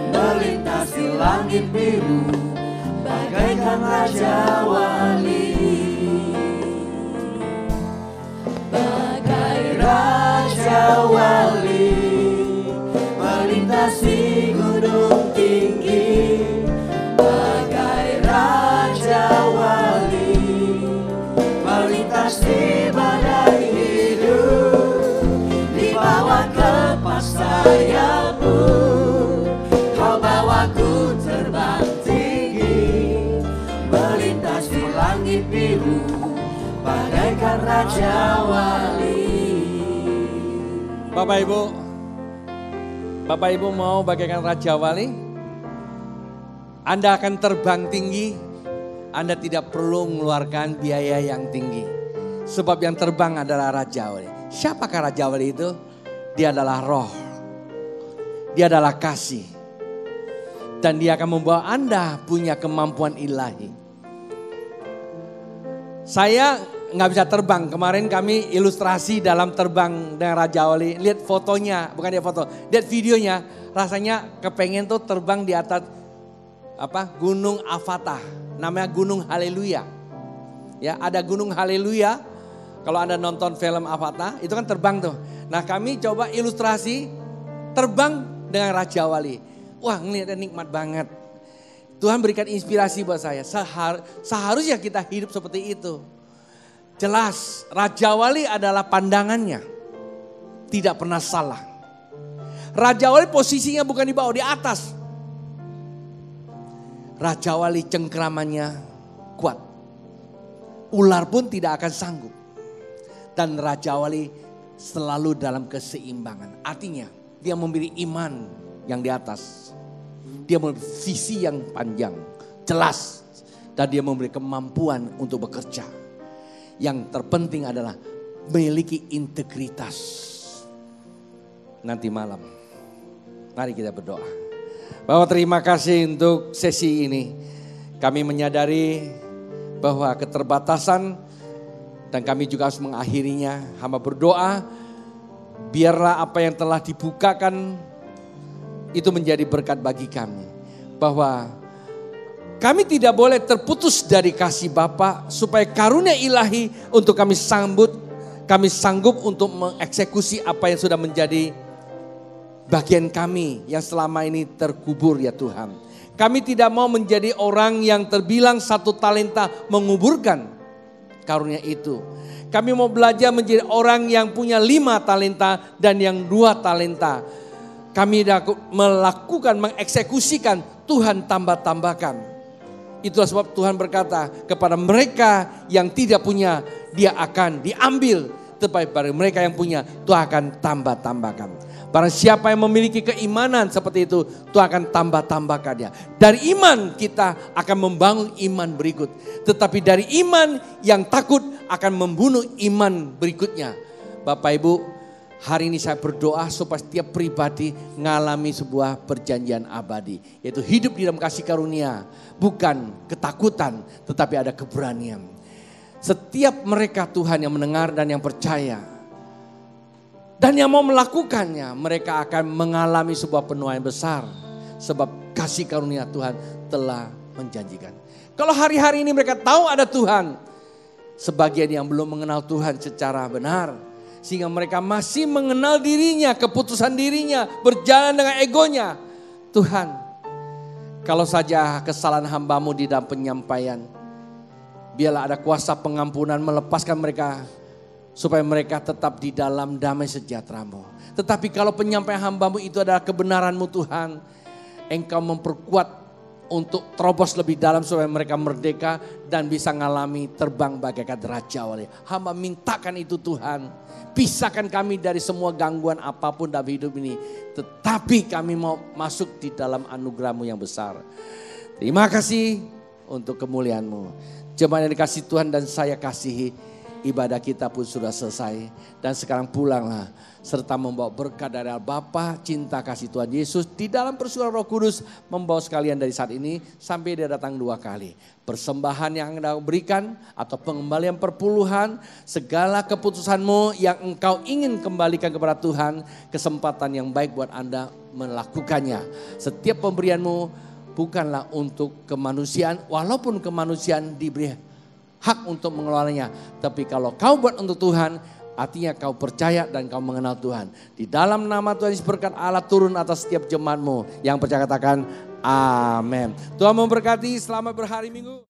melintasi langit biru bagaikan Raja Wali. Bagai Raja Wali melintasi gunung tinggi, bagai Raja Wali melintasi badai hidup. Di bawah kepak sayap-Mu, Kau bawaku terbang tinggi, melintasi langit biru bagaikan Raja Wali. Bapak Ibu mau bagaikan Raja Wali? Anda akan terbang tinggi, Anda tidak perlu mengeluarkan biaya yang tinggi. Sebab yang terbang adalah Raja Wali. Siapakah Raja Wali itu? Dia adalah roh. Dia adalah kasih. Dan dia akan membawa Anda punya kemampuan ilahi. Saya nggak bisa terbang. Kemarin kami ilustrasi dalam terbang dengan Raja Wali. Lihat fotonya, bukan dia foto. Lihat videonya. Rasanya kepengen tuh terbang di atas Gunung Avatah. Namanya Gunung Haleluya. Ya, ada Gunung Haleluya. Kalau Anda nonton film Avatar, itu kan terbang tuh. Nah, kami coba ilustrasi terbang dengan Raja Wali. Wah, ngeliatnya nikmat banget. Tuhan berikan inspirasi buat saya. Seharusnya kita hidup seperti itu. Jelas, Raja Wali adalah pandangannya. Tidak pernah salah. Raja Wali posisinya bukan di bawah, di atas. Raja Wali cengkeramannya kuat. Ular pun tidak akan sanggup. Dan Raja Wali selalu dalam keseimbangan. Artinya dia memiliki iman yang di atas. Dia memiliki visi yang panjang, jelas. Dan dia memiliki kemampuan untuk bekerja. Yang terpenting adalah memiliki integritas. Nanti malam, mari kita berdoa. Bapak, terima kasih untuk sesi ini. Kami menyadari bahwa keterbatasan dan kami juga harus mengakhirinya. Hamba berdoa, biarlah apa yang telah dibukakan itu menjadi berkat bagi kami. Bahwa kami tidak boleh terputus dari kasih Bapa, supaya karunia ilahi untuk kami sanggup untuk mengeksekusi apa yang sudah menjadi bagian kami yang selama ini terkubur ya Tuhan. Kami tidak mau menjadi orang yang terbilang 1 talenta menguburkan karunia itu. Kami mau belajar menjadi orang yang punya 5 talenta dan yang 2 talenta. Kami mengeksekusikan, Tuhan tambah-tambahkan. Itulah sebab Tuhan berkata kepada mereka yang tidak punya, dia akan diambil. Tetapi pada mereka yang punya, Tuhan akan tambah-tambahkan. Barang siapa yang memiliki keimanan seperti itu, Tuhan akan tambah-tambahkan dia. Dari iman kita akan membangun iman berikut. Tetapi dari iman yang takut akan membunuh iman berikutnya. Bapak Ibu, hari ini saya berdoa supaya setiap pribadi mengalami sebuah perjanjian abadi. Yaitu hidup di dalam kasih karunia. Bukan ketakutan, tetapi ada keberanian. Setiap mereka Tuhan yang mendengar dan yang percaya. Dan yang mau melakukannya, mereka akan mengalami sebuah penuaian besar. Sebab kasih karunia Tuhan telah menjanjikan. Kalau hari-hari ini mereka tahu ada Tuhan. Sebagian yang belum mengenal Tuhan secara benar. Sehingga mereka masih mengenal dirinya, keputusan dirinya, berjalan dengan egonya. Tuhan, kalau saja kesalahan hamba-Mu di dalam penyampaian, biarlah ada kuasa pengampunan melepaskan mereka. Supaya mereka tetap di dalam damai sejahtera-Mu. Tetapi kalau penyampaian hamba-Mu itu adalah kebenaran-Mu Tuhan. Engkau memperkuat untuk terobos lebih dalam supaya mereka merdeka dan bisa mengalami terbang bagaikan Raja Wali. Hamba mintakan itu Tuhan. Pisahkan kami dari semua gangguan apapun dalam hidup ini. Tetapi kami mau masuk di dalam anugerah-Mu yang besar. Terima kasih untuk kemuliaan-Mu. Jemaat yang dikasih Tuhan dan saya kasihi, ibadah kita pun sudah selesai. Dan sekarang pulanglah serta membawa berkat dari Bapa, cinta kasih Tuhan Yesus di dalam persekutuan Roh Kudus membawa sekalian dari saat ini sampai Dia datang 2 kali. Persembahan yang Anda berikan atau pengembalian perpuluhan, segala keputusan-Mu yang Engkau ingin kembalikan kepada Tuhan, kesempatan yang baik buat Anda melakukannya. Setiap pemberian-Mu bukanlah untuk kemanusiaan, walaupun kemanusiaan diberi hak untuk mengelolanya. Tapi kalau kau buat untuk Tuhan, artinya kau percaya dan kau mengenal Tuhan. Di dalam nama Tuhan Yesus berkat Allah turun atas setiap jemaat-Mu. Yang percaya katakan amin. Tuhan memberkati, selamat berhari Minggu.